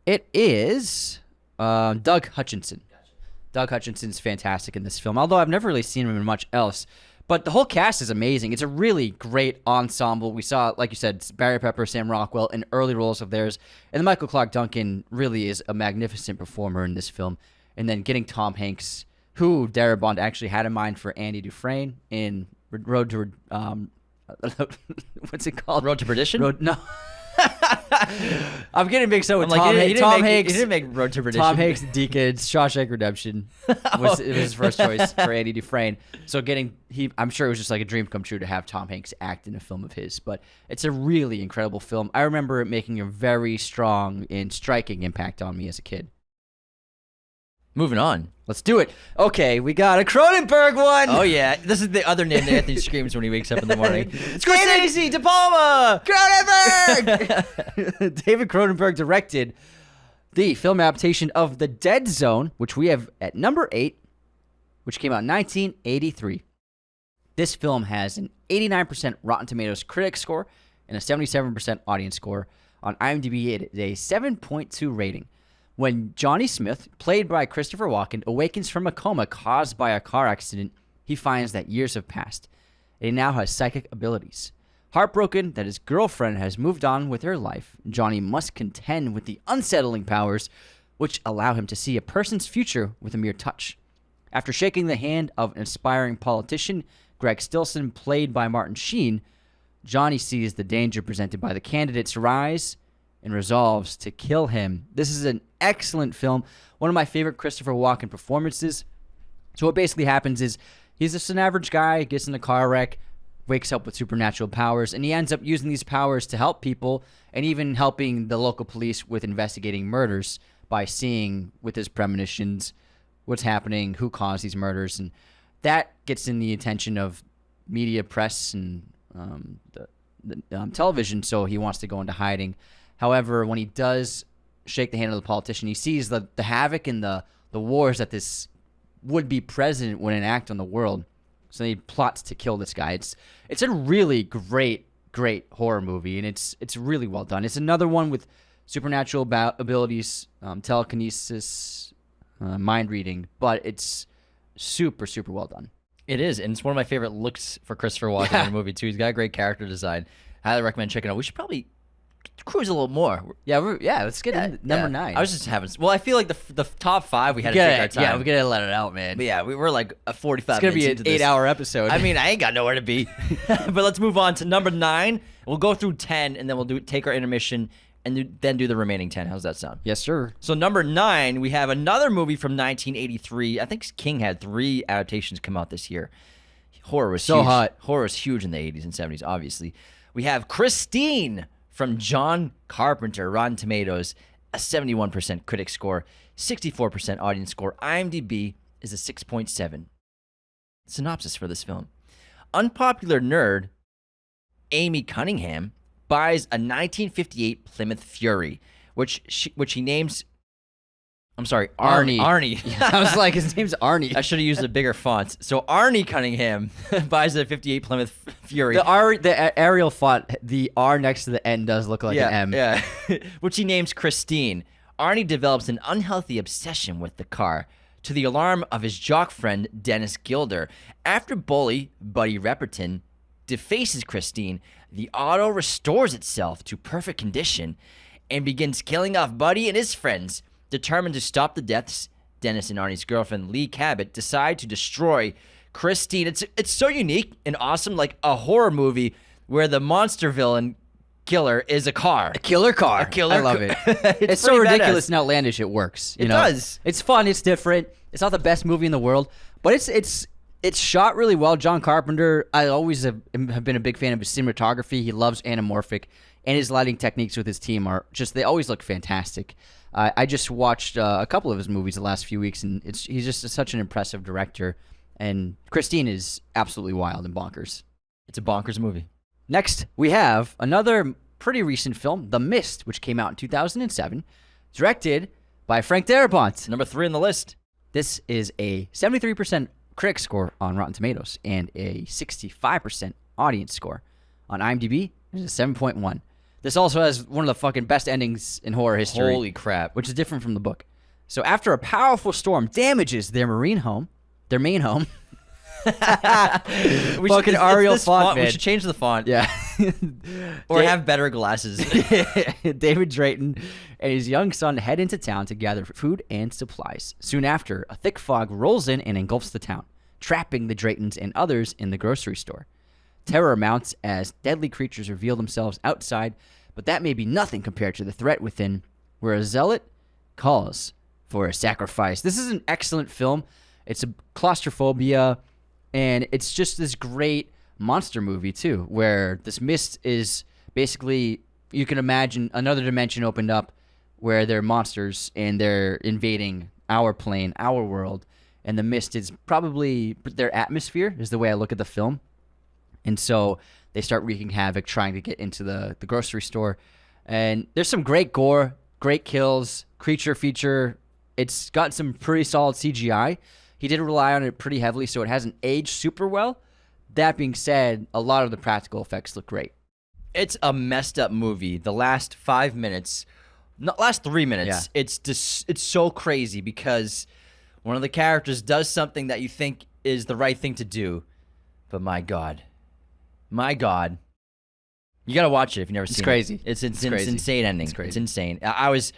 It is Doug Hutchinson. Gotcha. Doug Hutchinson's fantastic in this film, although I've never really seen him in much else. But the whole cast is amazing. It's a really great ensemble. We saw, like you said, Barry Pepper, Sam Rockwell in early roles of theirs. And Michael Clark Duncan really is a magnificent performer in this film. And then getting Tom Hanks, who Darabont actually had in mind for Andy Dufresne in Road to... what's it called? Road to Perdition? No. I'm getting mixed up with I'm like, Tom Hanks. He didn't make Road to Perdition. Tom Hanks, Deacons, Shawshank Redemption was his first choice for Andy Dufresne. So I'm sure it was just like a dream come true to have Tom Hanks act in a film of his. But it's a really incredible film. I remember it making a very strong and striking impact on me as a kid. Moving on. Let's do it. Okay, we got a Cronenberg one. Oh, yeah. This is the other name that Anthony screams when he wakes up in the morning. Scorsese, De Palma! Cronenberg! David Cronenberg directed the film adaptation of The Dead Zone, which we have at number 8, which came out in 1983. This film has an 89% Rotten Tomatoes critic score and a 77% audience score. On IMDb, it is a 7.2 rating. When Johnny Smith, played by Christopher Walken, awakens from a coma caused by a car accident, he finds that years have passed, and he now has psychic abilities. Heartbroken that his girlfriend has moved on with her life, Johnny must contend with the unsettling powers which allow him to see a person's future with a mere touch. After shaking the hand of an aspiring politician, Greg Stilson, played by Martin Sheen, Johnny sees the danger presented by the candidate's rise and resolves to kill him. This is an excellent film. One of my favorite Christopher Walken performances. So what basically happens is he's just an average guy, gets in a car wreck, wakes up with supernatural powers, and he ends up using these powers to help people and even helping the local police with investigating murders by seeing with his premonitions what's happening, who caused these murders. And that gets in the attention of media, press, and the television, so he wants to go into hiding. However, when he does shake the hand of the politician, he sees the havoc and the wars that this would-be president would enact on the world. So he plots to kill this guy. It's a really great horror movie, and it's really well done. It's another one with supernatural abilities, telekinesis, mind reading, but it's super, super well done. It is, and it's one of my favorite looks for Christopher Walken in a movie, too. He's got a great character design. Highly recommend checking it out. We should probably cruise a little more. Yeah, let's get into number 9. I was just having... Well, I feel like the top 5, we had to take our time. Yeah, we gotta let it out, man. But yeah, we were like a 45 minutes It's gonna be an 8-hour episode. I mean, I ain't got nowhere to be. But let's move on to number 9. We'll go through 10, and then we'll take our intermission, and then do the remaining 10. How's that sound? Yes, sir. So number 9, we have another movie from 1983. I think King had 3 adaptations come out this year. Horror was so huge. hot. Horror was huge in the 80s and 70s, obviously. We have Christine from John Carpenter, Rotten Tomatoes, a 71% critic score, 64% audience score. IMDb is a 6.7. Synopsis for this film. Unpopular nerd Amy Cunningham buys a 1958 Plymouth Fury, which he names... I'm sorry, Arnie. I was like, his name's Arnie. I should have used a bigger font. So Arnie Cunningham buys a 58 Plymouth Fury. The Arial font, the R next to the N does look like an M. Yeah, which he names Christine. Arnie develops an unhealthy obsession with the car, to the alarm of his jock friend Dennis Gilder. After bully Buddy Repperton defaces Christine, the auto restores itself to perfect condition and begins killing off Buddy and his friends. Determined to stop the deaths, Dennis and Arnie's girlfriend, Lee Cabot, decide to destroy Christine. It's so unique and awesome, like a horror movie where the monster villain killer is a car. A killer car. A killer I love it. It's so pretty ridiculous badass. and outlandish it works. It does. It's fun. It's different. It's not the best movie in the world, but it's shot really well. John Carpenter, I always have been a big fan of his cinematography. He loves anamorphic, and his lighting techniques with his team are just, they always look fantastic. I just watched a couple of his movies the last few weeks, and he's just such an impressive director. And Christine is absolutely wild and bonkers. It's a bonkers movie. Next, we have another pretty recent film, The Mist, which came out in 2007, directed by Frank Darabont. Number 3 on the list. This is a 73% critic score on Rotten Tomatoes and a 65% audience score. On IMDb, it's a 7.1. This also has one of the fucking best endings in horror history. Holy crap. Which is different from the book. So after a powerful storm damages their main home, fucking Arial font, man. We should change the font. Yeah. Or have better glasses. David Drayton and his young son head into town to gather food and supplies. Soon after, a thick fog rolls in and engulfs the town, trapping the Draytons and others in the grocery store. Terror mounts as deadly creatures reveal themselves outside, but that may be nothing compared to the threat within, where a zealot calls for a sacrifice. This is an excellent film. It's a claustrophobia, and it's just this great monster movie, too, where this mist is basically, you can imagine another dimension opened up where they're monsters and they're invading our plane, our world, and the mist is probably their atmosphere, is the way I look at the film. And so they start wreaking havoc, trying to get into the grocery store. And there's some great gore, great kills, creature feature. It's got some pretty solid CGI. He did rely on it pretty heavily, so it hasn't aged super well. That being said, a lot of the practical effects look great. It's a messed up movie. The last 5 minutes, last 3 minutes, Yeah. it's so crazy because one of the characters does something that you think is the right thing to do, but my God, you gotta watch it if you've never seen crazy. it. It's It's crazy. insane ending. It's crazy. It's insane. I was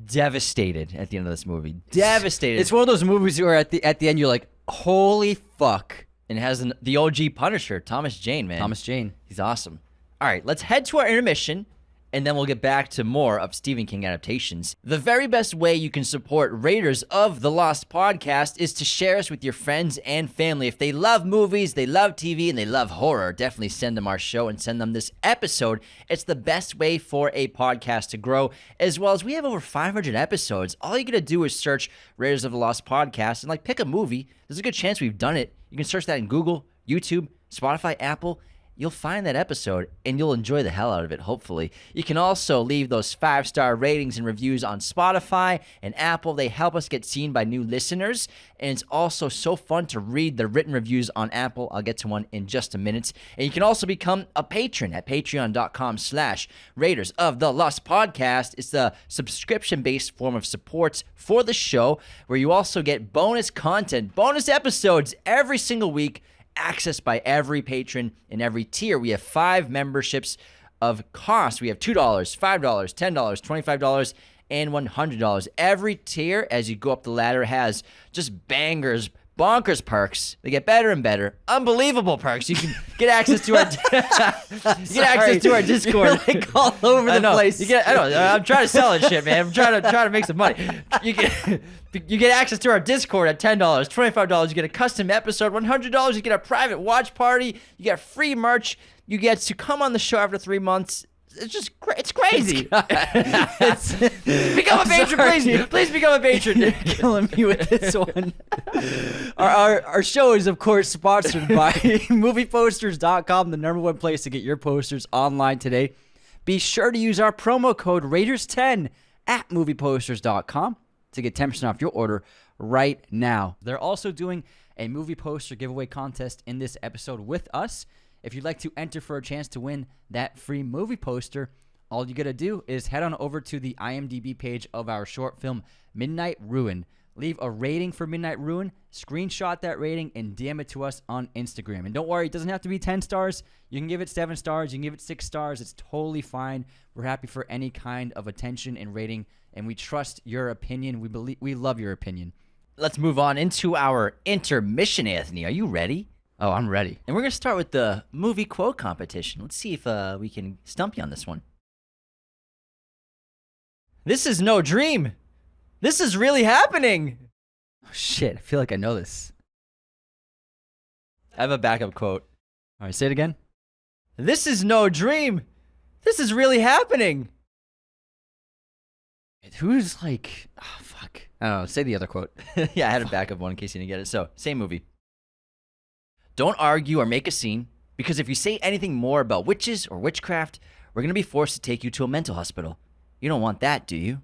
devastated at the end of this movie. Devastated. It's one of those movies where at the end you're like, holy fuck. And it has the OG Punisher, Thomas Jane, man. Thomas Jane. He's awesome. All right, let's head to our intermission, and then we'll get back to more of Stephen King adaptations. The very best way you can support Raiders of the Lost podcast is to share us with your friends and family. If they love movies, they love TV, and they love horror, definitely send them our show and send them this episode. It's the best way for a podcast to grow, as well as we have over 500 episodes. All you got to do is search Raiders of the Lost podcast and pick a movie. There's a good chance we've done it. You can search that in Google, YouTube, Spotify, Apple. You'll find that episode, and you'll enjoy the hell out of it, hopefully. You can also leave those 5-star ratings and reviews on Spotify and Apple. They help us get seen by new listeners, and it's also so fun to read the written reviews on Apple. I'll get to one in just a minute. And you can also become a patron at patreon.com/Raiders of the Lost Podcast. It's the subscription-based form of support for the show, where you also get bonus content, bonus episodes every single week, accessed by every patron in every tier. We have 5 memberships of cost. We have $2, $5, $10, $25, and $100. Every tier, as you go up the ladder, has just bangers, bonkers perks. They get better and better. Unbelievable perks. You can get access to our Discord. You're all over the place. I'm trying to sell it shit, man. I'm trying to make some money. You get access to our Discord at $10, $25. You get a custom episode. $100. You get a private watch party. You get free merch. You get to come on the show after 3 months. It's just it's crazy. Become a patron, please. Please become a patron. You're killing me with this one. Our show is, of course, sponsored by movieposters.com, the number one place to get your posters online today. Be sure to use our promo code Raiders10 at movieposters.com to get 10% off your order right now. They're also doing a movie poster giveaway contest in this episode with us. If you'd like to enter for a chance to win that free movie poster, all you got to do is head on over to the IMDb page of our short film, Midnight Ruin. leave a rating for Midnight Ruin, screenshot that rating, and DM it to us on Instagram. And don't worry, it doesn't have to be 10 stars. You can give it 7 stars. You can give it 6 stars. It's totally fine. We're happy for any kind of attention and rating, and we trust your opinion. We love your opinion. Let's move on into our intermission, Anthony. Are you ready? Oh, I'm ready. And we're going to start with the movie quote competition. Let's see if we can stump you on this one. This is no dream. This is really happening. Oh, shit, I feel like I know this. I have a backup quote. All right, say it again. This is no dream. This is really happening. Who's like, oh, fuck. I don't know. Say the other quote. Yeah, I had a backup one in case you didn't get it. So, same movie. Don't argue or make a scene, because if you say anything more about witches or witchcraft, we're going to be forced to take you to a mental hospital. You don't want that, do you?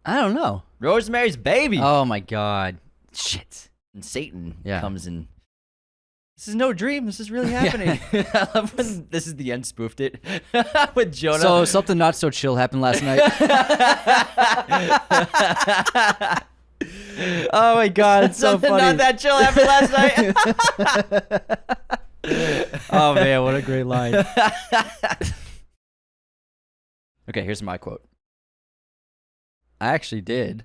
I don't know. Rosemary's Baby. Oh, my God. Shit. And Satan Yeah. comes in. This is no dream. This is really happening. I love when This Is the End spoofed it with Jonah. So something not so chill happened last night. Oh my God, it's so Something funny. not that chill happened last night. Oh man, what a great line. Okay, here's my quote. I actually did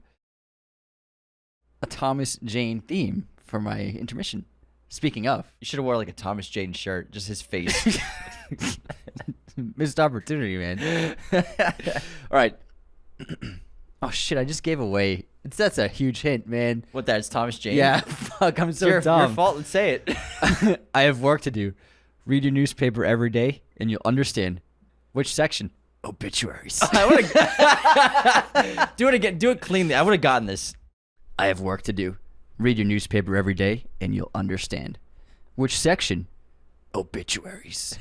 a Thomas Jane theme for my intermission. Speaking of, You should have wore like a Thomas Jane shirt, just his face. missed opportunity, man. All right. Oh shit, I just gave away. That's a huge hint, man. What, that's Thomas Jane? Yeah, fuck, I'm so Your dumb. fault. Let's say it. I have work to do. Read your newspaper every day, and you'll understand. Which section? Obituaries. I would have. Do it again. Do it cleanly. I would have gotten this. I have work to do. Read your newspaper every day, and you'll understand. Which section? Obituaries.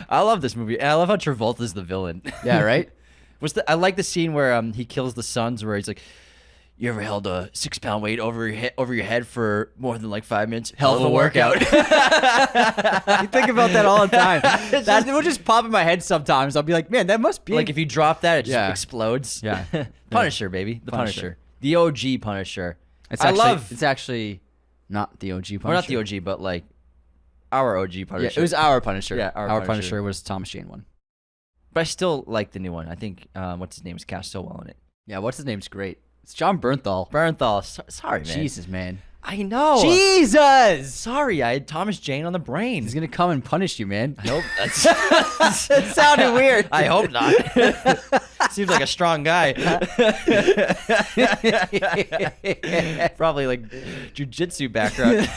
I love this movie. And I love how Travolta's the villain. Yeah, right? I like the scene where he kills the sons, where he's like, "You ever held a 6-pound weight over your head for more than like 5 minutes? Hell of a workout." You think about that all the time. That will just pop in my head sometimes. I'll be like, man, that must be Like if you drop that, it just Yeah. explodes. Yeah. Punisher, baby. The Punisher. Punisher. The OG Punisher. It's I actually, love. It's actually not the OG Punisher. Well, not the OG, but like our OG Punisher. Yeah, it was our Punisher. Yeah, our Punisher. Punisher Was Thomas Jane one. But I still like the new one. I think what's his name is cast so well in it. Yeah, what's his name's great. It's John Bernthal. Bernthal. Sorry, man. Jesus, man. I know. Jesus! Sorry, I had Thomas Jane on the brain. He's gonna come and punish you, man. I hope that's. That sounded weird. I hope not. Seems like a strong guy. Probably like jujitsu background.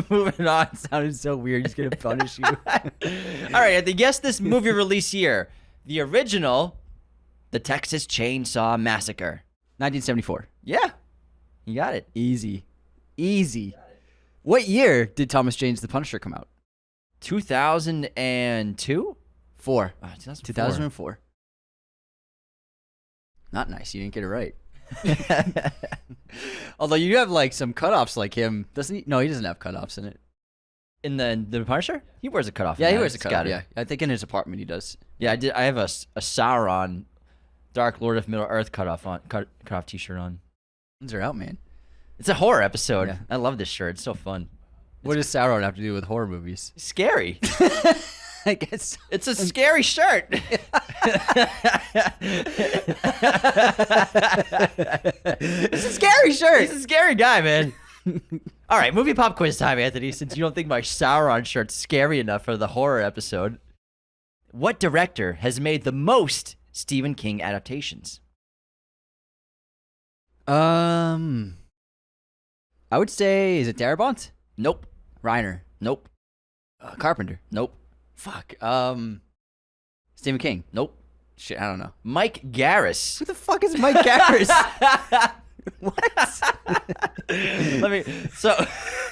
Moving on. Sounded so weird. He's gonna punish you. All right, guess this movie release year. The original, The Texas Chainsaw Massacre. 1974. Yeah, you got it. Easy. What year did Thomas Jane's The Punisher come out? 2002? 4. 2004. 2004. Not nice. You didn't get it right. Although you have like some cutoffs like him. Doesn't he? No, he doesn't have cutoffs in it. In the Punisher? He wears a cutoff. Yeah, in he that. wears a It's cutoff. got it. Yeah, I think in his apartment he does. Yeah, I have a Sauron, Dark Lord of Middle Earth cutoff t-shirt on. These are out, man. It's a horror episode. Yeah. I love this shirt. It's so fun. What does Sauron have to do with horror movies? Scary. I guess. It's a scary shirt. It's a scary shirt. He's a scary guy, man. All right, movie pop quiz time, Anthony. Since you don't think my Sauron shirt's scary enough for the horror episode, what director has made the most Stephen King adaptations? I would say, is it Darabont? Nope. Reiner. Nope. Carpenter. Nope. Fuck. Stephen King. Nope. Shit, I don't know. Mike Garris. Who the fuck is Mike Garris? What? Let me. So,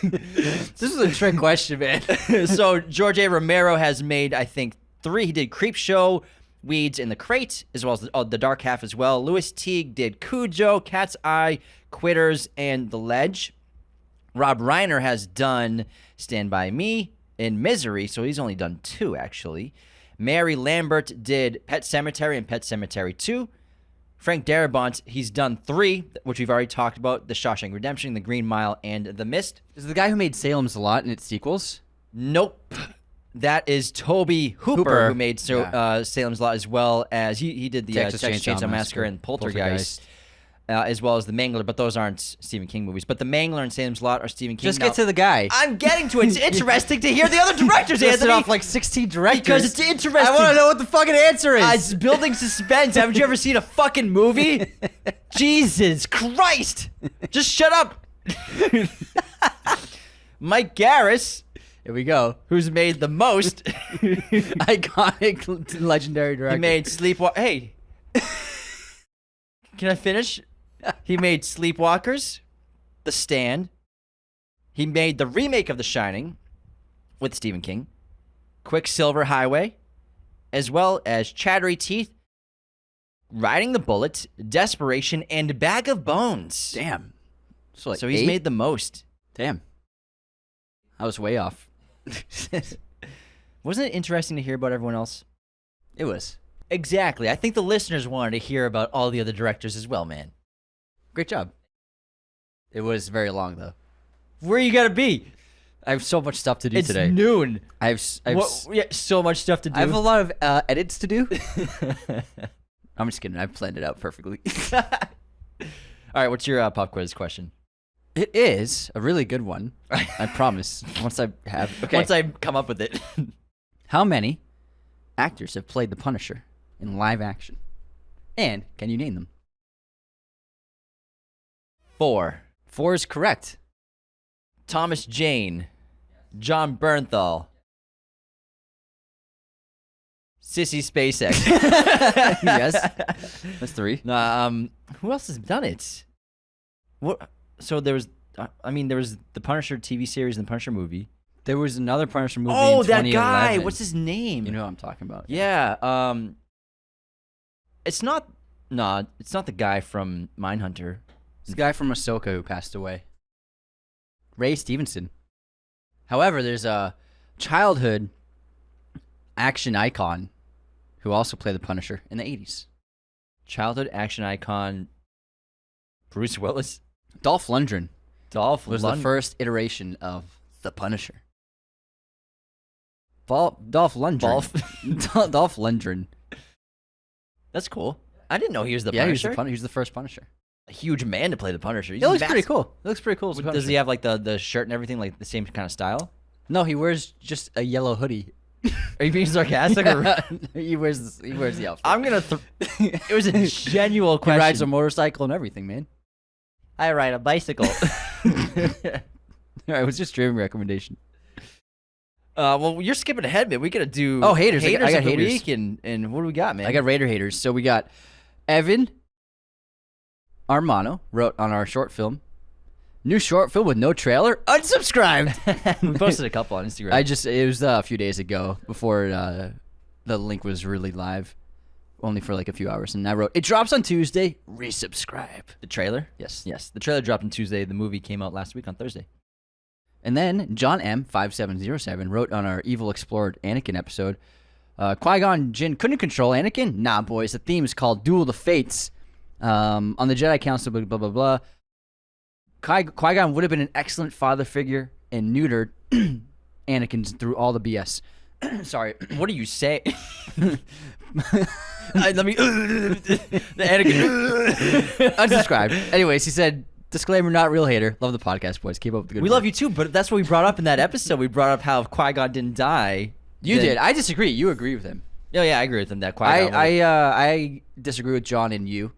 This is a trick question, man. so George A. Romero has made, I think, 3. He did Creepshow, Weeds in the Crate, as well as the Dark Half as well. Louis Teague did Cujo, Cat's Eye, Quitters, and The Ledge. Rob Reiner has done Stand By Me and Misery, so he's only done 2, actually. Mary Lambert did Pet Sematary and Pet Sematary 2. Frank Darabont, he's done 3, which we've already talked about, The Shawshank Redemption, The Green Mile, and The Mist. Is it the guy who made Salem's Lot and its sequels? Nope. That is Toby Hooper. Who made Salem's Lot, as well as he did the Texas Chainsaw Massacre and Poltergeist. As well as The Mangler, but those aren't Stephen King movies. But The Mangler and Salem's Lot are Stephen King. Just get to the guy. I'm getting to it. It's interesting to hear the other directors, Listed Anthony. off like 16 directors. Because it's interesting. I want to know what the fucking answer is. It's building suspense. Haven't you ever seen a fucking movie? Jesus Christ. Just shut up. Mike Garris. Here we go. Who's made the most. Iconic, legendary director. He made Sleepwalkers. Hey. Can I finish? He made Sleepwalkers, The Stand. He made the remake of The Shining with Stephen King, Quicksilver Highway, as well as Chattery Teeth, Riding the Bullet, Desperation, and Bag of Bones. Damn. So he's made the most. Damn. I was way off. Wasn't it interesting to hear about everyone else? It was. Exactly. I think the listeners wanted to hear about all the other directors as well, man. Great job. It was very long, though. Where you gotta be? I have so much stuff to do today. It's noon. So much stuff to do. I have a lot of edits to do. I'm just kidding. I've planned it out perfectly. All right, what's your pop quiz question? It is a really good one. I promise. Once I come up with it. How many actors have played the Punisher in live action? And can you name them? 4. 4 is correct. Thomas Jane, John Bernthal, Sissy Spacek. Yes, that's 3. Who else has done it? What? So there was the Punisher TV series and the Punisher movie. There was another Punisher movie. Oh, in that 2011. guy! What's his name? You know who I'm talking about. Yeah. It's not the guy from Mindhunter. It's the guy from Ahsoka who passed away. Ray Stevenson. However, there's a childhood action icon who also played the Punisher in the 80s. Childhood action icon Bruce Willis. Dolph Lundgren. Dolph was the first iteration of the Punisher. Dolph Lundgren. Dolph Lundgren. That's cool. I didn't know he was the Punisher. Punisher. He was the first Punisher. A huge man to play the Punisher. It looks pretty cool. It looks pretty cool. Does he have like the shirt and everything, like the same kind of style? No, he wears just a yellow hoodie. Are you being sarcastic? Or? He wears the outfit. I'm gonna. It was a genuine question. He rides a motorcycle and everything, man. I ride a bicycle. All right, what's your streaming recommendation? Well, you're skipping ahead, man. We gotta do haters. I got of the haters. week, and what do we got, man? I got Raider haters. So we got Evan Armano wrote on our short film. New short film with no trailer. Unsubscribed. We posted a couple on Instagram. It was a few days ago before the link was really live, only for like a few hours. And I wrote, it drops on Tuesday. Resubscribe. The trailer? Yes. The trailer dropped on Tuesday. The movie came out last week on Thursday. And then John M5707 wrote on our Evil Explored Anakin episode, Qui-Gon Jinn couldn't control Anakin? Nah, boys. The theme is called Duel of the Fates. On the Jedi Council, blah, blah, blah, blah. Qui-Gon would have been an excellent father figure and neutered Anakin through all the BS. Sorry. What do you say? Let me... the Anakin... Unsubscribe. Anyways, he said, disclaimer, not real hater. Love the podcast, boys. Keep up with the good We work. love you too, but that's what we brought up in that episode. We brought up how if Qui-Gon didn't die... You did. I disagree. You agree with him. Oh, yeah, I agree with him that Qui-Gon... I disagree with John and you.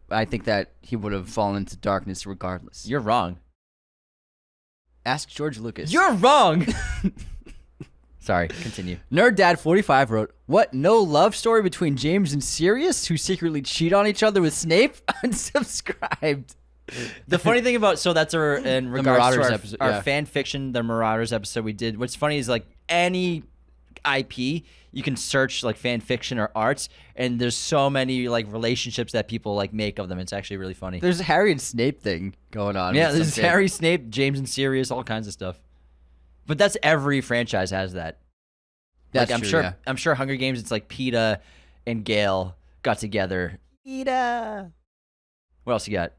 I think that he would have fallen into darkness regardless. You're wrong. Ask George Lucas. You're wrong! Sorry, continue. Nerd Dad 45 wrote, what, no love story between James and Sirius who secretly cheat on each other with Snape? Unsubscribed. The funny thing about, so that's in regards to episode, our fan fiction, the Marauders episode we did. What's funny is like any IP, you can search like fan fiction or arts, and there's so many like relationships that people like make of them. It's actually really funny. There's a Harry and Snape thing going on. Yeah, there's Harry, Snape, James and Sirius, all kinds of stuff. But that's every franchise has that. That's I'm true, sure. yeah. I'm sure Hunger Games. It's like PETA and Gale got together. PETA. What else you got?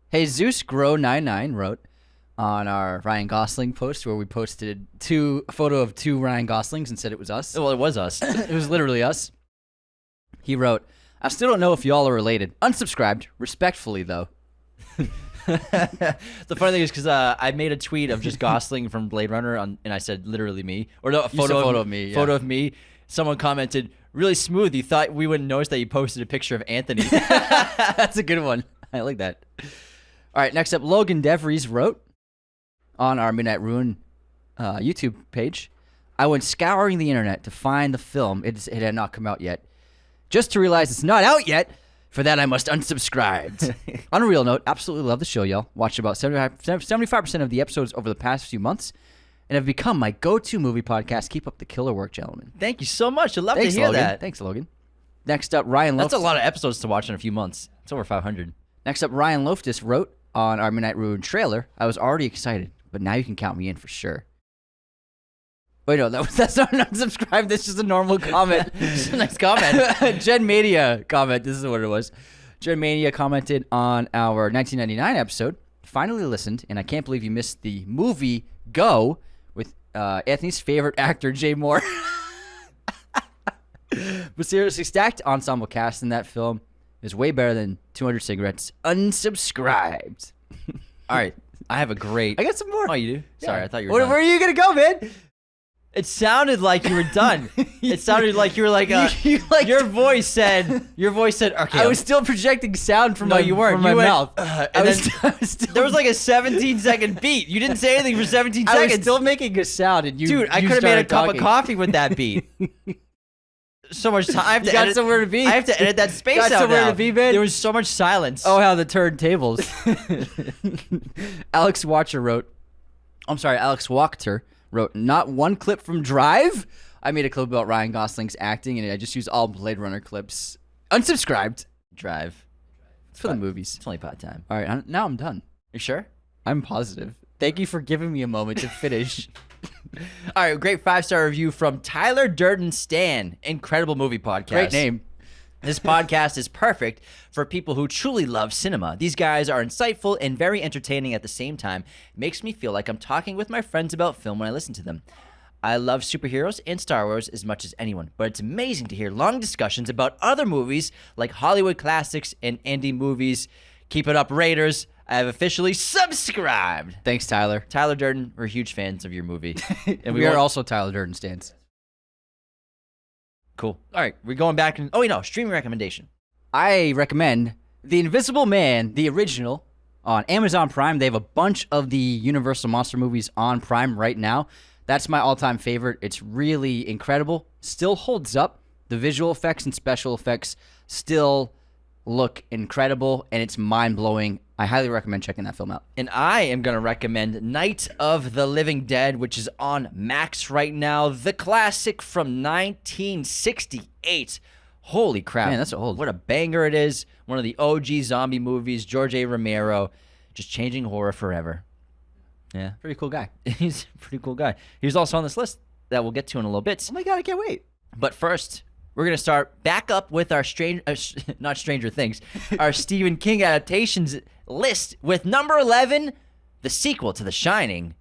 Hey, Zeus Grow 99 wrote on our Ryan Gosling post where we posted a photo of two Ryan Goslings and said it was us. Well, it was us. It was literally us. He wrote, I still don't know if y'all are related. Unsubscribed. Respectfully, though. The funny thing is because I made a tweet of just Gosling from Blade Runner, and I said literally me, or no, a You said photo of me. Yeah. Photo of me. Someone commented, "Really smooth. You thought we wouldn't notice that you posted a picture of Anthony." That's a good one. I like that. All right, next up, Logan DeVries wrote on our Midnight Ruin YouTube page, I went scouring the internet to find the film. It had not come out yet. Just to realize it's not out yet. For that, I must unsubscribe. On a real note, absolutely love the show, y'all. Watched about 75% of the episodes over the past few months and have become my go-to movie podcast. Keep up the killer work, gentlemen. Thank you so much. I'd love Thanks, to hear Logan. that. Thanks, Logan. Next up, Ryan Loftus. That's a lot of episodes to watch in a few months. It's over 500. Next up, Ryan Loftus wrote on our Midnight Ruin trailer, I was already excited, but now you can count me in for sure. Wait, no, that's not an unsubscribe. That's just a normal comment. It's a nice comment. Jen Mania comment. This is what it was. Jen Mania commented on our 1999 episode. Finally listened, and I can't believe you missed the movie Go with Anthony's favorite actor, Jay Moore. But seriously, stacked ensemble cast in that film is way better than 200 Cigarettes. Unsubscribed. All right. I have a great... I got some more. Oh, you do? Sorry, Yeah. I thought you were done. Where are you going to go, man? It sounded like you were done. It sounded like you were like, your voice said, okay. I was still projecting sound from No, my, you weren't. from my You went, mouth. and I then I was still, there was like a 17-second beat. You didn't say anything for 17 I seconds. was still making a sound, and you Dude, I you could have made a started cup talking. of coffee with that beat. So much time. I have to You got edit, somewhere to be. I have to edit that space Got out somewhere now. to be, man? There was so much silence. Oh, how the turntables. Alex Wachter wrote, not one clip from Drive? I made a clip about Ryan Gosling's acting, and I just used all Blade Runner clips. Unsubscribed. Drive. It's for the movies. It's only pot time. All right, now I'm done. You sure? I'm positive. Thank you for giving me a moment to finish. All right, great 5-star review from Tyler Durden Stan. Incredible movie podcast. Great name. This podcast is perfect for people who truly love cinema. These guys are insightful and very entertaining at the same time. It makes me feel like I'm talking with my friends about film when I listen to them. I love superheroes and Star Wars as much as anyone, but it's amazing to hear long discussions about other movies like Hollywood classics and indie movies. Keep it up, Raiders. I have officially subscribed. Thanks, Tyler. Tyler Durden, we're huge fans of your movie. And we are also Tyler Durden stands. Cool. All right, we're going back. Oh, wait, no, streaming recommendation. I recommend The Invisible Man, the original, on Amazon Prime. They have a bunch of the Universal Monster movies on Prime right now. That's my all-time favorite. It's really incredible. Still holds up. The visual effects and special effects still look incredible, and it's mind-blowing. I highly recommend checking that film out. And I am going to recommend Night of the Living Dead, which is on Max right now. The classic from 1968. Holy crap. Man, that's old. What a banger it is. One of the OG zombie movies. George A. Romero, just changing horror forever. Yeah. Pretty cool guy. He's a pretty cool guy. He's also on this list that we'll get to in a little bit. Oh my God, I can't wait. But first, we're going to start back up with our not Stranger Things, our Stephen King adaptations list with number 11, the sequel to The Shining,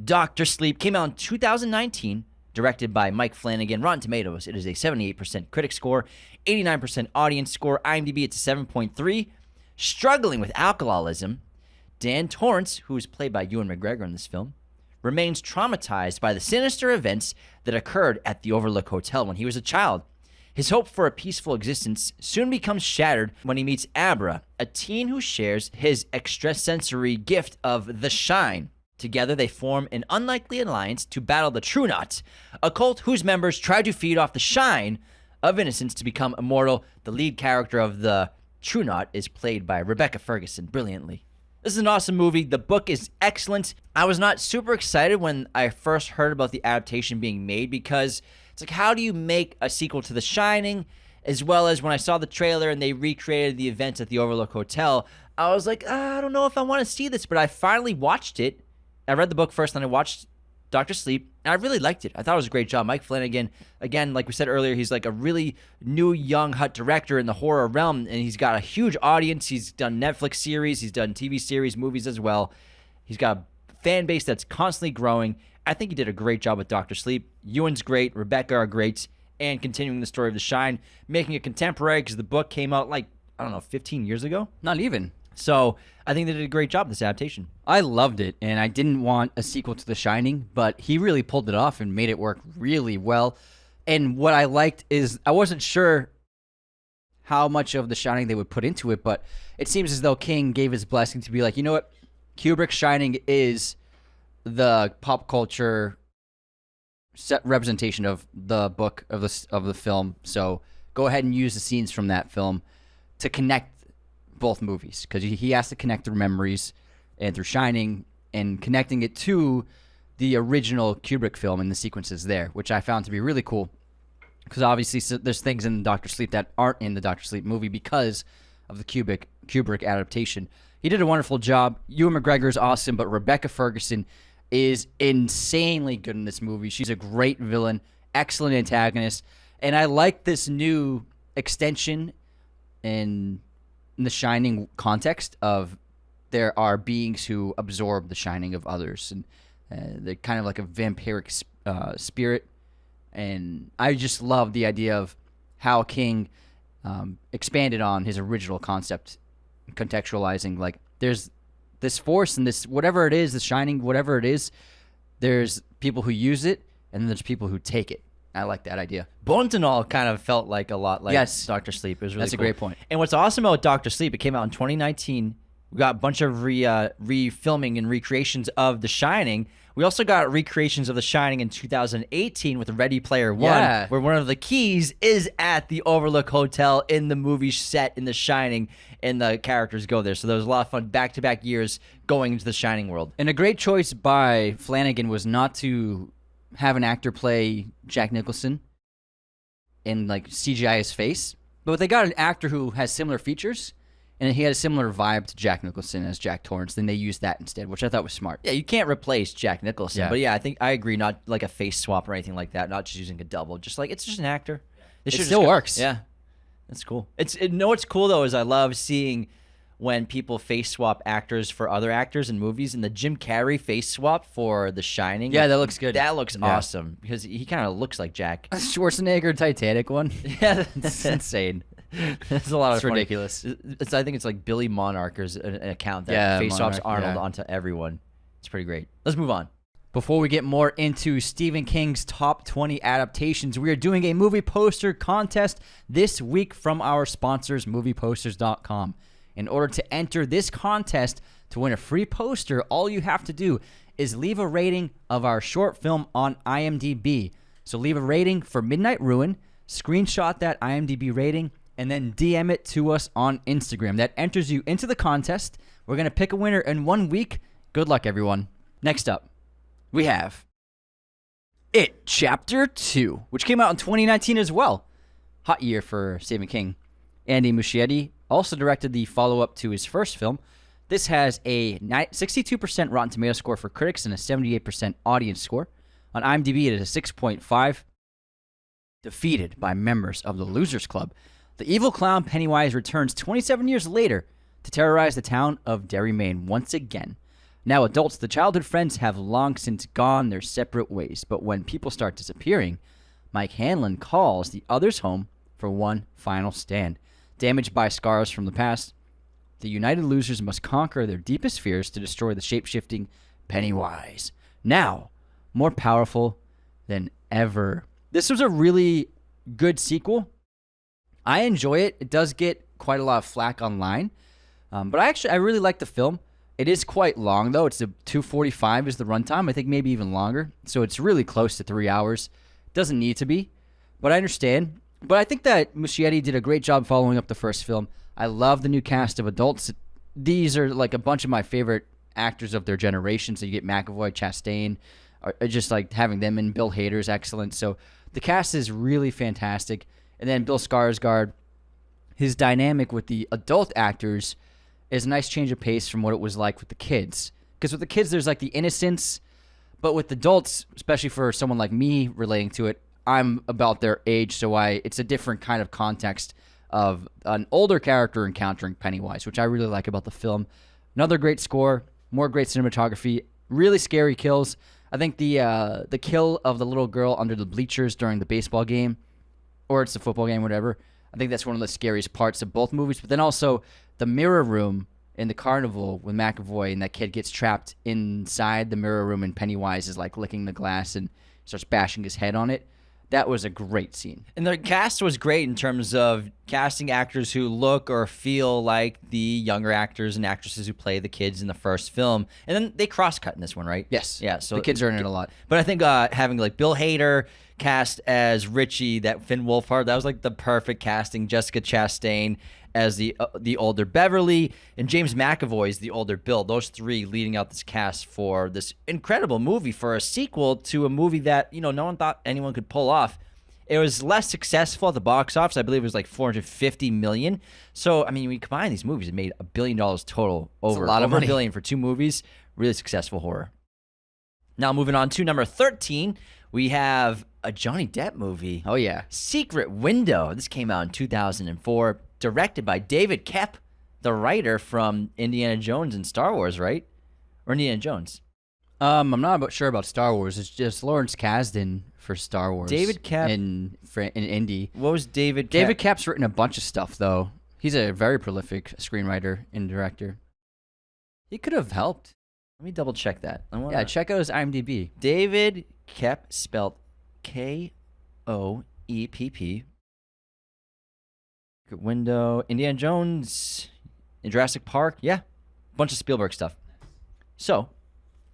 Dr. Sleep. Came out in 2019, directed by Mike Flanagan. Rotten Tomatoes, it is a 78% critic score, 89% audience score. IMDb, it's a 7.3. Struggling with alcoholism, Dan Torrance, who is played by Ewan McGregor in this film, remains traumatized by the sinister events that occurred at the Overlook Hotel when he was a child. His hope for a peaceful existence soon becomes shattered when he meets Abra, a teen who shares his extrasensory gift of the shine. Together, they form an unlikely alliance to battle the True Knot, a cult whose members try to feed off the shine of innocence to become immortal. The lead character of the True Knot is played by Rebecca Ferguson brilliantly. This is an awesome movie. The book is excellent. I was not super excited when I first heard about the adaptation being made because it's like, how do you make a sequel to The Shining? As well as when I saw the trailer and they recreated the events at the Overlook Hotel, I was like, I don't know if I want to see this, but I finally watched it. I read the book first, then I watched Dr. Sleep, and I really liked it. I thought it was a great job. Mike Flanagan, again, like we said earlier, he's like a really new, young, hot director in the horror realm, and he's got a huge audience. He's done Netflix series, he's done TV series, movies as well. He's got a fan base that's constantly growing. I think he did a great job with Dr. Sleep. Ewan's great, Rebecca are great, and continuing the story of The Shine, making it contemporary because the book came out 15 years ago? Not even. So I think they did a great job with this adaptation. I loved it, and I didn't want a sequel to The Shining, but he really pulled it off and made it work really well. And what I liked is I wasn't sure how much of The Shining they would put into it, but it seems as though King gave his blessing to be like, you know what? Kubrick's Shining is the pop culture representation of the book of the film. So go ahead and use the scenes from that film to connect both movies, because he has to connect through memories and through Shining and connecting it to the original Kubrick film and the sequences there, which I found to be really cool, because obviously there's things in Dr. Sleep that aren't in the Dr. Sleep movie because of the Kubrick adaptation. He did a wonderful job. Ewan McGregor is awesome, but Rebecca Ferguson is insanely good in this movie. She's a great villain, excellent antagonist, and I like this new extension in the Shining context of there are beings who absorb the shining of others, and they're kind of like a vampiric spirit. And I just love the idea of how King expanded on his original concept, contextualizing like there's this force and this whatever it is, the shining, whatever it is, there's people who use it and then there's people who take it. I like that idea. Bones and All kind of felt like a lot like Yes. Dr. Sleep. It was really That's a cool. great point. And what's awesome about Dr. Sleep, it came out in 2019. We got a bunch of refilming and recreations of The Shining. We also got recreations of The Shining in 2018 with Ready Player One, Yeah. where one of the keys is at the Overlook Hotel in the movie set in The Shining, and the characters go there. So there was a lot of fun back-to-back years going into the Shining world. And a great choice by Flanagan was not to have an actor play Jack Nicholson and like CGI his face, but they got an actor who has similar features, and he had a similar vibe to Jack Nicholson as Jack Torrance. Then they used that instead, which I thought was smart. Yeah, you can't replace Jack Nicholson. Yeah. But yeah, I think I agree. Not like a face swap or anything like that. Not just using a double. Just like it's just an actor. They It should've still just works. Yeah, that's cool. What's cool though is I love seeing when people face swap actors for other actors in movies, and the Jim Carrey face swap for The Shining. Yeah, that looks good. That looks Yeah. awesome because he kind of looks like Jack. Schwarzenegger Titanic one. Yeah, That's insane. That's a lot of It's funny. ridiculous. I think it's like Billy Monarch's an account that Yeah, face swaps Monarch, Arnold yeah. onto everyone. It's pretty great. Let's move on. Before we get more into Stephen King's top 20 adaptations, we are doing a movie poster contest this week from our sponsors, movieposters.com. In order to enter this contest to win a free poster, all you have to do is leave a rating of our short film on IMDb. So leave a rating for Midnight Ruin, screenshot that IMDb rating, and then DM it to us on Instagram. That enters you into the contest. We're going to pick a winner in 1 week. Good luck, everyone. Next up, we have It Chapter 2, which came out in 2019 as well. Hot year for Stephen King. Andy Muschietti also directed the follow-up to his first film. This has a 62% Rotten Tomato score for critics and a 78% audience score. On IMDb, it is a 6.5. Defeated by members of the Losers Club, the evil clown Pennywise returns 27 years later to terrorize the town of Derry, Maine once again. Now adults, the childhood friends have long since gone their separate ways, but when people start disappearing, Mike Hanlon calls the others home for one final stand. Damaged by scars from the past, the united losers must conquer their deepest fears to destroy the shape-shifting Pennywise. Now, more powerful than ever. This was a really good sequel. I enjoy it. It does get quite a lot of flack online, but I really like the film. It is quite long, though. It's a 2:45 is the runtime. I think maybe even longer. So it's really close to 3 hours. Doesn't need to be, but I understand. But I think that Muschietti did a great job following up the first film. I love the new cast of adults. These are like a bunch of my favorite actors of their generation. So you get McAvoy, Chastain, or just like having them in. Bill Hader's excellent. So the cast is really fantastic. And then Bill Skarsgård, his dynamic with the adult actors is a nice change of pace from what it was like with the kids. Because with the kids, there's like the innocence, But with adults, especially for someone like me relating to it, I'm about their age, so it's a different kind of context of an older character encountering Pennywise, which I really like about the film. Another great score, more great cinematography, really scary kills. I think the kill of the little girl under the bleachers during the baseball game, or it's the football game, whatever, I think that's one of the scariest parts of both movies. But then also the mirror room in the carnival with McAvoy, and that kid gets trapped inside the mirror room, and Pennywise is like licking the glass and starts bashing his head on it. That was a great scene. And the cast was great in terms of casting actors who look or feel like the younger actors and actresses who play the kids in the first film. And then they cross-cut in this one, right? Yes. Yeah. So the kids are in it a lot. But I think having like Bill Hader cast as Richie, that Finn Wolfhard, that was like the perfect casting. Jessica Chastain as the older Beverly, and James McAvoy is the older Bill. Those three leading out this cast for this incredible movie, for a sequel to a movie that, no one thought anyone could pull off. It was less successful at the box office. I believe it was like $450 million. So, I mean, when you combine these movies, it made $1 billion total. Over a lot of money. $1 billion for two movies. Really successful horror. Now, moving on to number 13, we have a Johnny Depp movie. Oh, yeah. Secret Window. This came out in 2004. Directed by David Koepp, the writer from Indiana Jones and Star Wars, right? Or Indiana Jones. I'm not sure about Star Wars. It's just Lawrence Kasdan for Star Wars. David Koepp in Indy. What was David Koepp? David Koepp's written a bunch of stuff, though. He's a very prolific screenwriter and director. He could have helped. Let me double check that. Yeah, check out his IMDb. David Koepp, spelled Koepp. Window, Indiana Jones, in Jurassic Park. Yeah, bunch of Spielberg stuff. So,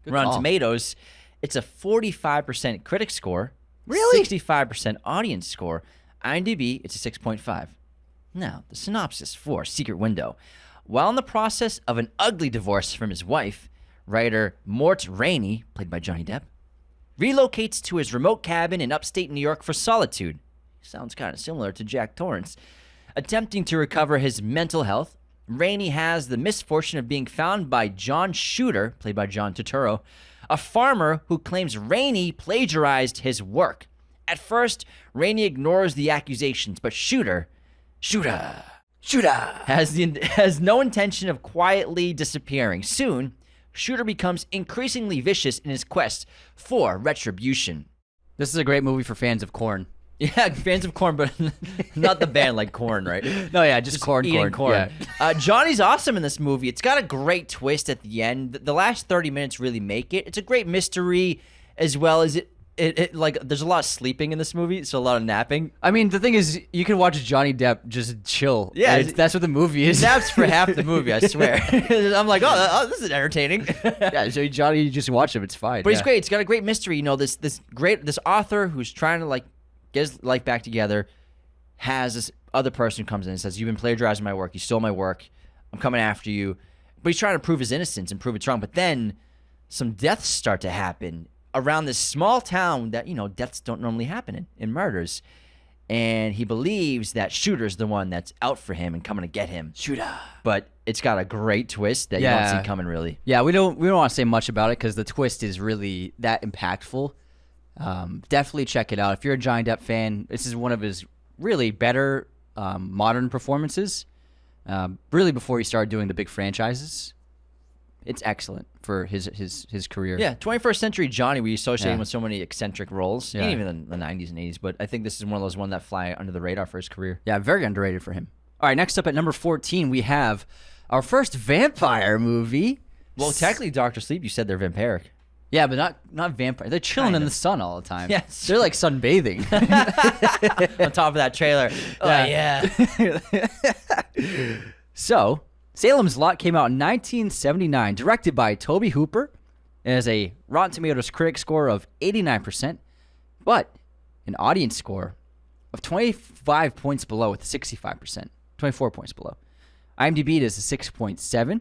Rotten Tomatoes, it's a 45% critic score. Really? 65% audience score. IMDb, it's a 6.5. Now, the synopsis for Secret Window. While in the process of an ugly divorce from his wife, writer Mort Rainey, played by Johnny Depp, relocates to his remote cabin in upstate New York for solitude. Sounds kind of similar to Jack Torrance. Attempting to recover his mental health, Rainey has the misfortune of being found by John Shooter, played by John Turturro, a farmer who claims Rainey plagiarized his work. At first, Rainey ignores the accusations, but Shooter has no intention of quietly disappearing. Soon, Shooter becomes increasingly vicious in his quest for retribution. This is a great movie for fans of Korn. Yeah, fans of Korn, but not the band like Korn, right? No, yeah, just Korn. Korn. Yeah. Johnny's awesome in this movie. It's got a great twist at the end. The last 30 minutes really make it. It's a great mystery, as well as it like there's a lot of sleeping in this movie, so a lot of napping. I mean, the thing is, you can watch Johnny Depp just chill. Yeah, that's what the movie is. Naps for half the movie, I swear. I'm like, this is entertaining. Yeah, so Johnny, you just watch him, it's fine. But he's great. It's got a great mystery. This author who's trying to like get his life back together, has this other person who comes in and says, "You've been plagiarizing my work. You stole my work. I'm coming after you." But he's trying to prove his innocence and prove it's wrong. But then some deaths start to happen around this small town that, deaths don't normally happen in murders. And he believes that Shooter's the one that's out for him and coming to get him. Shooter. But it's got a great twist that you don't see coming, really. Yeah, we don't want to say much about it because the twist is really that impactful. Definitely check it out. If you're a Johnny Depp fan, this is one of his really better modern performances. Really before he started doing the big franchises. It's excellent for his career. Yeah, 21st century Johnny, we associate him with so many eccentric roles, Yeah. even in the 90s and 80s, but I think this is one of those ones that fly under the radar for his career. Yeah, very underrated for him. All right, next up at number 14, we have our first vampire movie. Well, technically, Dr. Sleep, you said they're vampiric. Yeah, but not vampire. They're chilling in the sun all the time. Yes. They're like sunbathing. On top of that trailer. Yeah. So, Salem's Lot came out in 1979, directed by Tobe Hooper. It has a Rotten Tomatoes critic score of 89%, but an audience score of 25 points below with 65%, 24 points below. IMDb is a 6.7.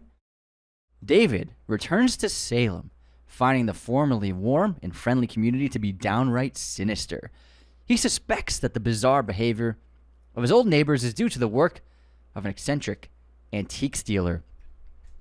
David returns to Salem, finding the formerly warm and friendly community to be downright sinister. He suspects that the bizarre behavior of his old neighbors is due to the work of an eccentric antique dealer.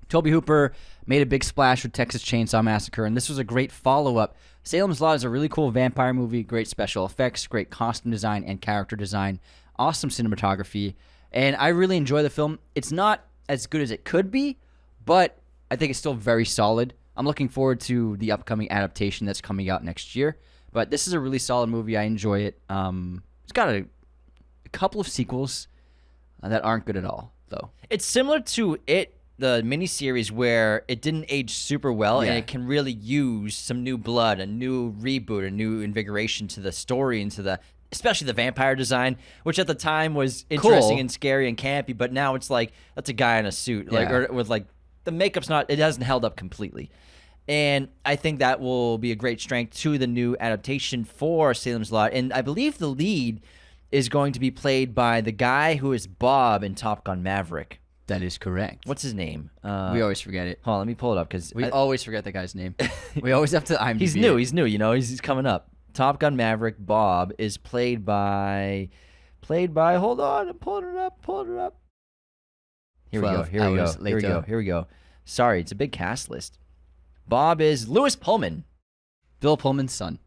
Tobe Hooper made a big splash with Texas Chainsaw Massacre, and this was a great follow-up. Salem's Lot is a really cool vampire movie, great special effects, great costume design and character design, awesome cinematography, and I really enjoy the film. It's not as good as it could be, but I think it's still very solid. I'm looking forward to the upcoming adaptation that's coming out next year, but this is a really solid movie. I enjoy it. It's got a couple of sequels that aren't good at all, though. It's similar to the miniseries, where it didn't age super well, Yeah. and it can really use some new blood, a new reboot, a new invigoration to the story and to especially the vampire design, which at the time was interesting Cool. and scary and campy, but now it's like, that's a guy in a suit, Yeah. or with like the makeup's it hasn't held up completely. And I think that will be a great strength to the new adaptation for Salem's Lot. And I believe the lead is going to be played by the guy who is Bob in Top Gun Maverick. That is correct. What's his name? We always forget it. Hold on, let me pull it up, because We always forget the guy's name. We always have to IMDb he's new. He's new. He's coming up. Top Gun Maverick Bob is played by. Hold on, I'm pulling it up. Here we go. 12 hours later. Here we go. Sorry, it's a big cast list. Bob is Lewis Pullman. Bill Pullman's son.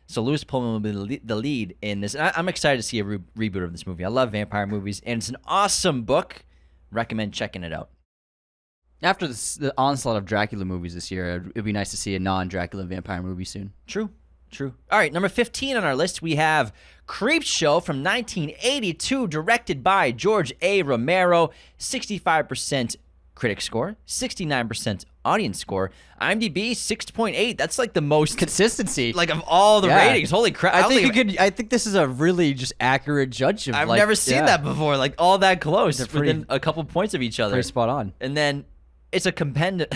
So Lewis Pullman will be the lead in this. And I'm excited to see a reboot of this movie. I love vampire movies, and it's an awesome book. Recommend checking it out. After the onslaught of Dracula movies this year, it'd be nice to see a non-Dracula vampire movie soon. True. All right, number 15 on our list, we have Creepshow from 1982, directed by George A. Romero. 65% critic score, 69% audience score. IMDb 6.8. That's like the most Consistency. like of all the Yeah. ratings. Holy crap! I think this is a really just accurate judge of I've like, never seen yeah, that before. Like all that close, They're pretty- within a couple points of each other. Pretty spot on. And then it's a compendium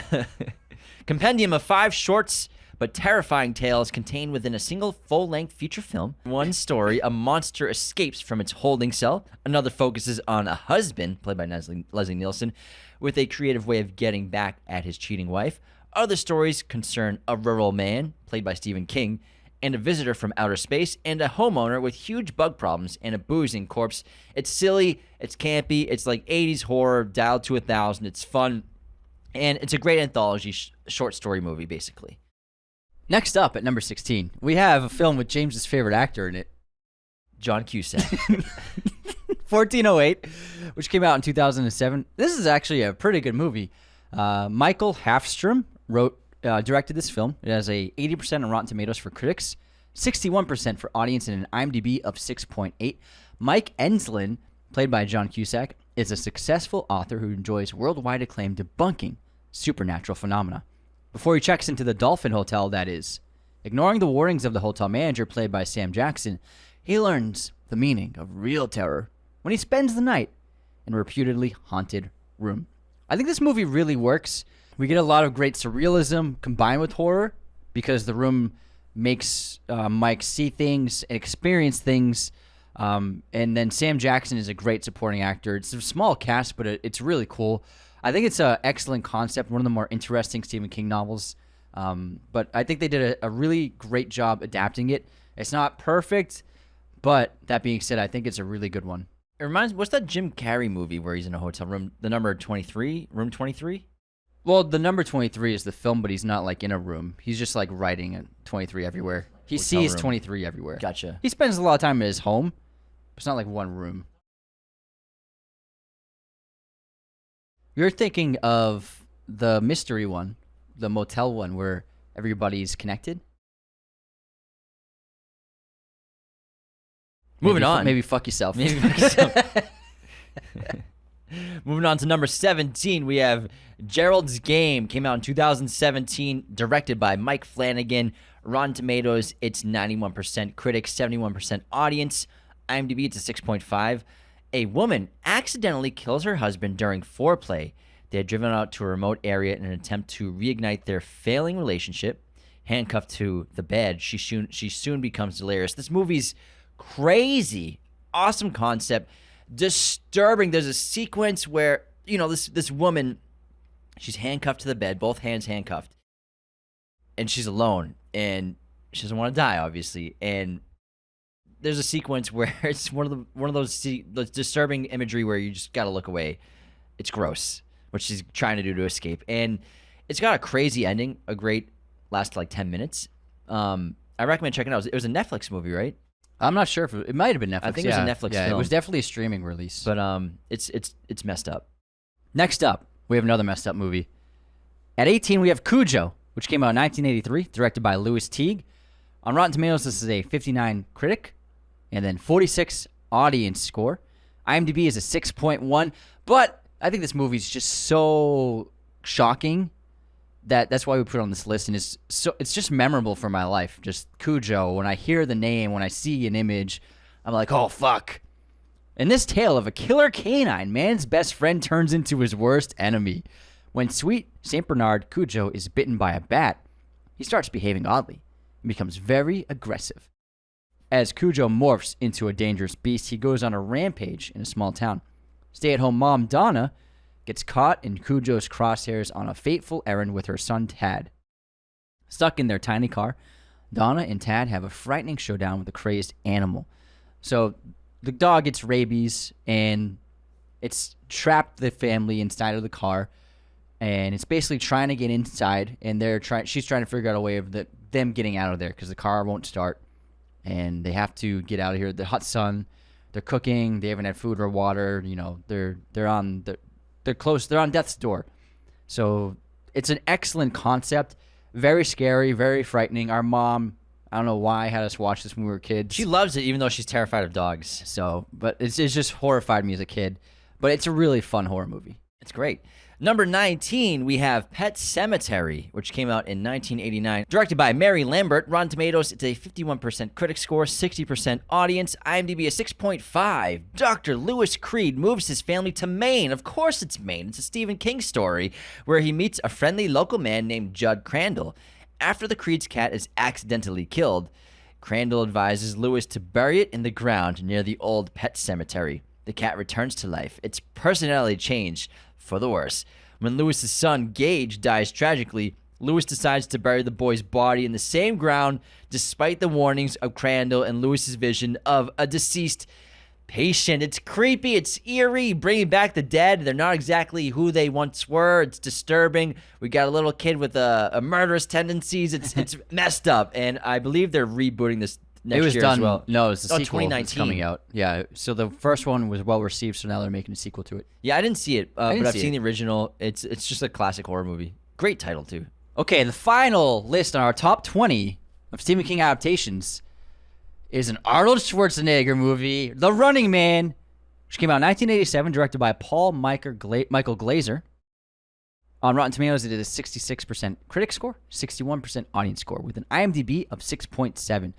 of 5 shorts but terrifying tales contained within a single full-length feature film. One story, a monster escapes from its holding cell. Another focuses on a husband, played by Leslie Nielsen, with a creative way of getting back at his cheating wife. Other stories concern a rural man, played by Stephen King, and a visitor from outer space, and a homeowner with huge bug problems and a boozing corpse. It's silly, it's campy, it's like 80s horror dialed to 1,000. It's fun, and it's a great anthology short story movie, basically. Next up at number 16, we have a film with James's favorite actor in it, John Cusack. 1408, which came out in 2007. This is actually a pretty good movie. Michael Hafstrom directed this film. It has a 80% on Rotten Tomatoes for critics, 61% for audience, and an IMDb of 6.8. Mike Enslin, played by John Cusack, is a successful author who enjoys worldwide acclaim debunking supernatural phenomena. Before he checks into the Dolphin Hotel, that is. Ignoring the warnings of the hotel manager, played by Sam Jackson, he learns the meaning of real terror when he spends the night in a reputedly haunted room. I think this movie really works. We get a lot of great surrealism combined with horror because the room makes Mike see things and experience things. And then Sam Jackson is a great supporting actor. It's a small cast, but it's really cool. I think it's an excellent concept, one of the more interesting Stephen King novels. But I think they did a really great job adapting it. It's not perfect, but that being said, I think it's a really good one. It reminds me, what's that Jim Carrey movie where he's in a hotel room? The number 23? Room 23? Well, the number 23 is the film, but he's not like in a room. He's just like writing at 23 everywhere. He Hotel sees room. 23 everywhere. Gotcha. He spends a lot of time in his home. It's not like one room. You're thinking of the mystery one, the motel one where everybody's connected? Moving on. Maybe fuck yourself. Maybe Moving on to number 17, we have Gerald's Game. Came out in 2017, directed by Mike Flanagan. Rotten Tomatoes, it's 91% critics, 71% audience. IMDb, it's a 6.5. A woman accidentally kills her husband during foreplay. They had driven out to a remote area in an attempt to reignite their failing relationship. Handcuffed to the bed, she soon becomes delirious. This movie's crazy. Awesome concept. Disturbing. There's a sequence where, this woman, she's handcuffed to the bed, both hands handcuffed. And she's alone. And she doesn't want to die, obviously. And there's a sequence where it's one of those disturbing imagery where you just got to look away. It's gross, what she's trying to do to escape. And it's got a crazy ending, a great last like 10 minutes. I recommend checking it out. It was a Netflix movie, right? I'm not sure if it might have been Netflix. I think it was a Netflix film. It was definitely a streaming release. But it's messed up. Next up, we have another messed up movie. At 18, we have Cujo, which came out in 1983, directed by Louis Teague. On Rotten Tomatoes, this is a 59 critic and then 46 audience score. IMDb is a 6.1, but I think this movie is just so shocking that's why we put it on this list, and it's just memorable for my life. Just Cujo, when I hear the name, when I see an image, I'm like, oh, fuck. In this tale of a killer canine, man's best friend turns into his worst enemy. When sweet St. Bernard Cujo is bitten by a bat, he starts behaving oddly and becomes very aggressive. As Cujo morphs into a dangerous beast, he goes on a rampage in a small town. Stay-at-home mom Donna gets caught in Cujo's crosshairs on a fateful errand with her son Tad. Stuck in their tiny car, Donna and Tad have a frightening showdown with a crazed animal. So the dog gets rabies, and it's trapped the family inside of the car, and it's basically trying to get inside, and she's trying to figure out a way of them getting out of there because the car won't start, and they have to get out of here. The hot sun, they're cooking, they haven't had food or water. You know, they're on death's door. So it's an excellent concept, very scary, very frightening. Our mom, I don't know why, had us watch this when we were kids. She loves it, even though she's terrified of dogs. So, but it's just horrified me as a kid. But it's a really fun horror movie. It's great. Number 19, we have Pet Sematary, which came out in 1989. Directed by Mary Lambert. Rotten Tomatoes, it's a 51% critic score, 60% audience. IMDb a 6.5. Dr. Lewis Creed moves his family to Maine. Of course it's Maine. It's a Stephen King story where he meets a friendly local man named Judd Crandall. After the Creed's cat is accidentally killed, Crandall advises Lewis to bury it in the ground near the old pet cemetery. The cat returns to life. Its personality changed for the worse. When Lewis's son, Gage, dies tragically, Lewis decides to bury the boy's body in the same ground despite the warnings of Crandall and Lewis's vision of a deceased patient. It's creepy. It's eerie. Bringing back the dead. They're not exactly who they once were. It's disturbing. We got a little kid with a murderous tendencies. It's messed up. And I believe they're rebooting this next year as well. No, it's the sequel 2019. that's coming out. Yeah, so the first one was well received, so now they're making a sequel to it. Yeah, I didn't see it, but I've seen the original. It's just a classic horror movie. Great title, too. Okay, the final list on our top 20 of Stephen King adaptations is an Arnold Schwarzenegger movie, The Running Man, which came out in 1987, directed by Michael Glazer. On Rotten Tomatoes, it is a 66% critic score, 61% audience score, with an IMDb of 6.7.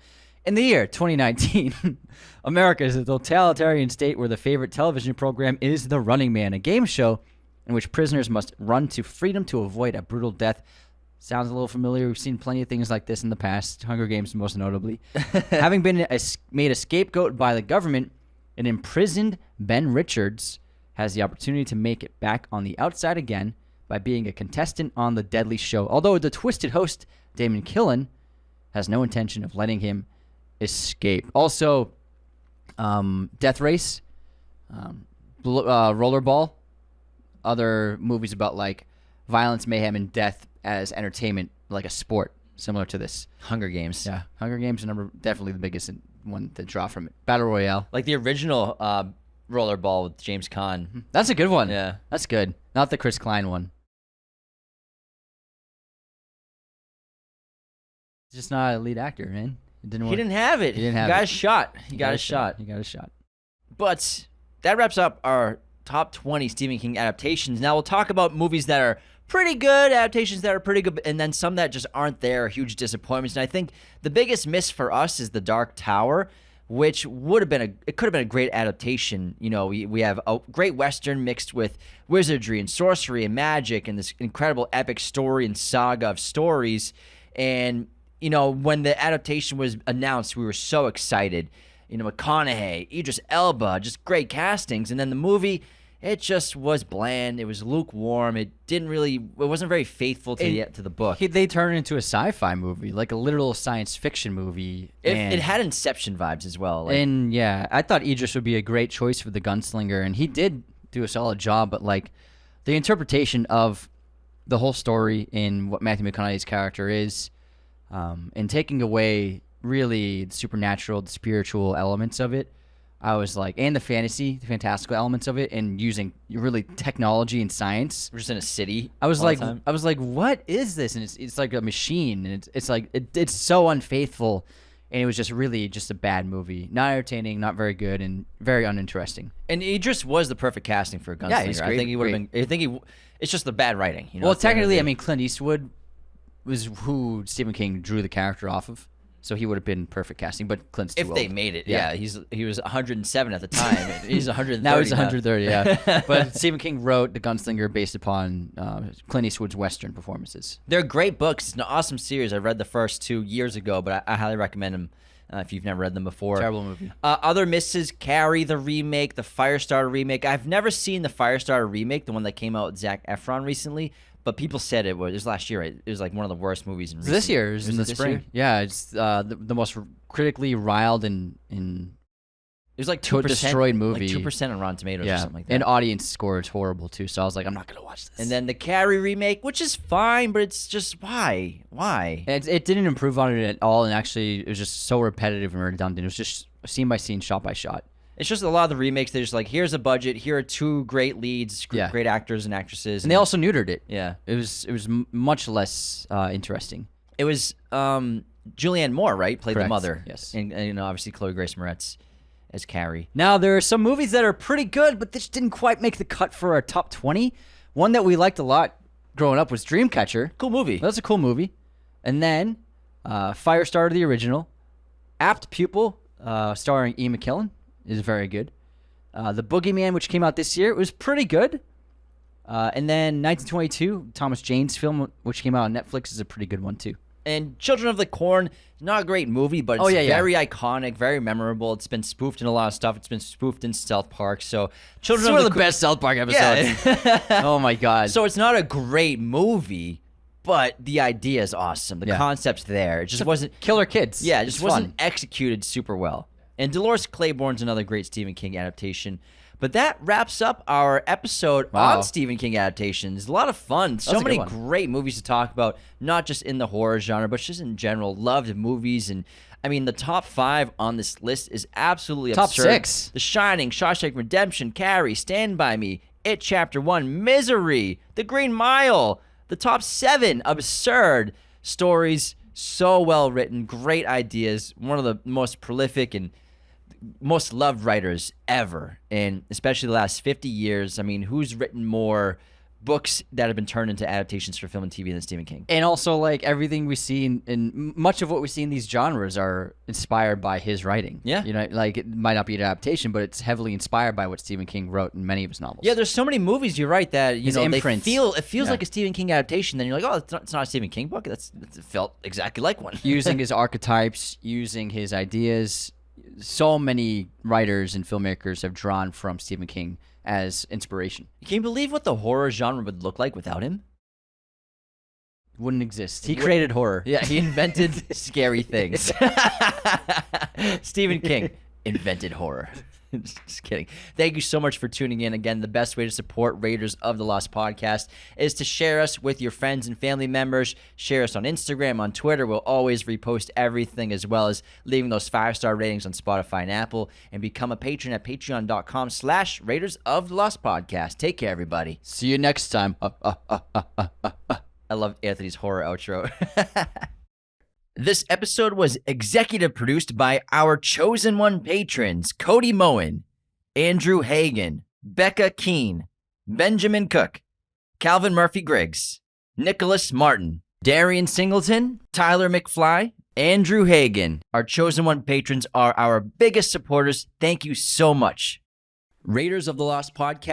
In the year 2019, America is a totalitarian state where the favorite television program is The Running Man, a game show in which prisoners must run to freedom to avoid a brutal death. Sounds a little familiar. We've seen plenty of things like this in the past, Hunger Games most notably. Having been made a scapegoat by the government, an imprisoned Ben Richards has the opportunity to make it back on the outside again by being a contestant on the deadly show. Although the twisted host, Damon Killen, has no intention of letting him escape. Also, Death Race, Rollerball, other movies about like violence, mayhem, and death as entertainment, like a sport, similar to this. Hunger Games. Yeah, Hunger Games are definitely the biggest one to draw from it. Battle Royale. Like the original Rollerball with James Caan. That's a good one. Yeah. That's good. Not the Chris Klein one. He's just not a lead actor, man. It didn't work. He didn't have it. He didn't have got it. a shot. He got a shot. He got a shot. But that wraps up our top 20 Stephen King adaptations. Now we'll talk about movies that are pretty good, adaptations that are pretty good, and then some that just aren't there, huge disappointments. And I think the biggest miss for us is The Dark Tower, which could have been a great adaptation. You know, we have a great Western mixed with wizardry and sorcery and magic and this incredible epic story and saga of stories. And you know, when the adaptation was announced, we were so excited. You know, McConaughey, Idris Elba, just great castings. And then the movie it just was bland. It was lukewarm. It wasn't very faithful to the book. They turned it into a sci-fi movie, like a literal science fiction movie. It had Inception vibes as well. And yeah, I thought Idris would be a great choice for the gunslinger, and he did do a solid job, but like the interpretation of the whole story in what Matthew McConaughey's character is, and taking away really the supernatural, the spiritual elements of it, I was like, and the fantastical elements of it, and using really technology and science. We're just in a city. I was like, what is this? And it's like a machine, and it's like it's so unfaithful, and it was just really just a bad movie, not entertaining, not very good, and very uninteresting. And Idris was the perfect casting for a gunslinger. Yeah, he's great. I think he would have been. It's just the bad writing. Well, technically, I mean, Clint Eastwood was who Stephen King drew the character off of, so he would have been perfect casting. But Clint's too old. If they made it, yeah. He was 107 at the time. He's 130 now. He's 130, yeah. But Stephen King wrote The Gunslinger based upon Clint Eastwood's Western performances. They're great books. It's an awesome series. I read the first 2 years ago, but I highly recommend them if you've never read them before. Terrible movie. Other misses: Carrie, the remake, the Firestarter remake. I've never seen the Firestarter remake, the one that came out with Zac Efron recently. But people said it was last year. Right? It was like one of the worst movies in recent this year. It was in the spring. Year? Yeah, it's the most critically riled and it was like 2% destroyed movie. Like 2% on Rotten Tomatoes or something like that. And audience score is horrible too. So I was like, I'm not gonna watch this. And then the Carrie remake, which is fine, but it's just why? It didn't improve on it at all, and actually, it was just so repetitive and redundant. It was just scene by scene, shot by shot. It's just a lot of the remakes. They're just like, here's a budget. Here are 2 great leads, great actors and actresses, and they also neutered it. Yeah, it was much less interesting. It was Julianne Moore, right? Played Correct. The mother. Yes, and obviously Chloe Grace Moretz as Carrie. Now there are some movies that are pretty good, but this didn't quite make the cut for our top 20. One that we liked a lot growing up was Dreamcatcher. Cool movie. That's a cool movie. And then Firestarter, the original, Apt Pupil, starring Ian McKellen, is very good. The Boogeyman, which came out this year, was pretty good. And then 1922, Thomas Jane's film, which came out on Netflix, is a pretty good one too. And Children of the Corn, not a great movie, but it's very iconic, very memorable. It's been spoofed in a lot of stuff. It's been spoofed in South Park. So Children of the Corn, one of the best South Park episodes. Yeah. Oh my god. So it's not a great movie, but the idea is awesome. The concept's there. It just wasn't killer kids. Yeah, it just wasn't executed super well. And Dolores Claiborne's another great Stephen King adaptation. But that wraps up our episode on Stephen King adaptations. A lot of fun. So many great movies to talk about, not just in the horror genre, but just in general. Loved movies. And I mean, the top 5 on this list is absolutely absurd. Top 6. The Shining, Shawshank Redemption, Carrie, Stand By Me, It Chapter 1, Misery, The Green Mile. The top 7 absurd stories. So well written. Great ideas. One of the most prolific and most loved writers ever, and especially the last 50 years. I mean, who's written more books that have been turned into adaptations for film and TV than Stephen King? And also, like, everything we see in much of what we see in these genres are inspired by his writing. Yeah. You know, like, it might not be an adaptation, but it's heavily inspired by what Stephen King wrote in many of his novels. Yeah, there's so many movies, you're right, that his imprints. It feels like a Stephen King adaptation. Then you're like, oh, it's not a Stephen King book. It felt exactly like one. Using his archetypes, using his ideas. So many writers and filmmakers have drawn from Stephen King as inspiration. Can you believe what the horror genre would look like without him? Wouldn't exist. He created horror. Yeah, he invented scary things. Stephen King invented horror. Just kidding. Thank you so much for tuning in. Again, the best way to support Raiders of the Lost podcast is to share us with your friends and family members. Share us on Instagram, on Twitter. We'll always repost everything, as well as leaving those 5-star ratings on Spotify and Apple. And become a patron at patreon.com/Raiders of the Lost podcast. Take care, everybody. See you next time. I love Anthony's horror outro. This episode was executive produced by our chosen one patrons, Cody Moen, Andrew Hagan, Becca Keene, Benjamin Cook, Calvin Murphy Griggs, Nicholas Martin, Darian Singleton, Tyler McFly, Andrew Hagan. Our chosen one patrons are our biggest supporters. Thank you so much. Raiders of the Lost podcast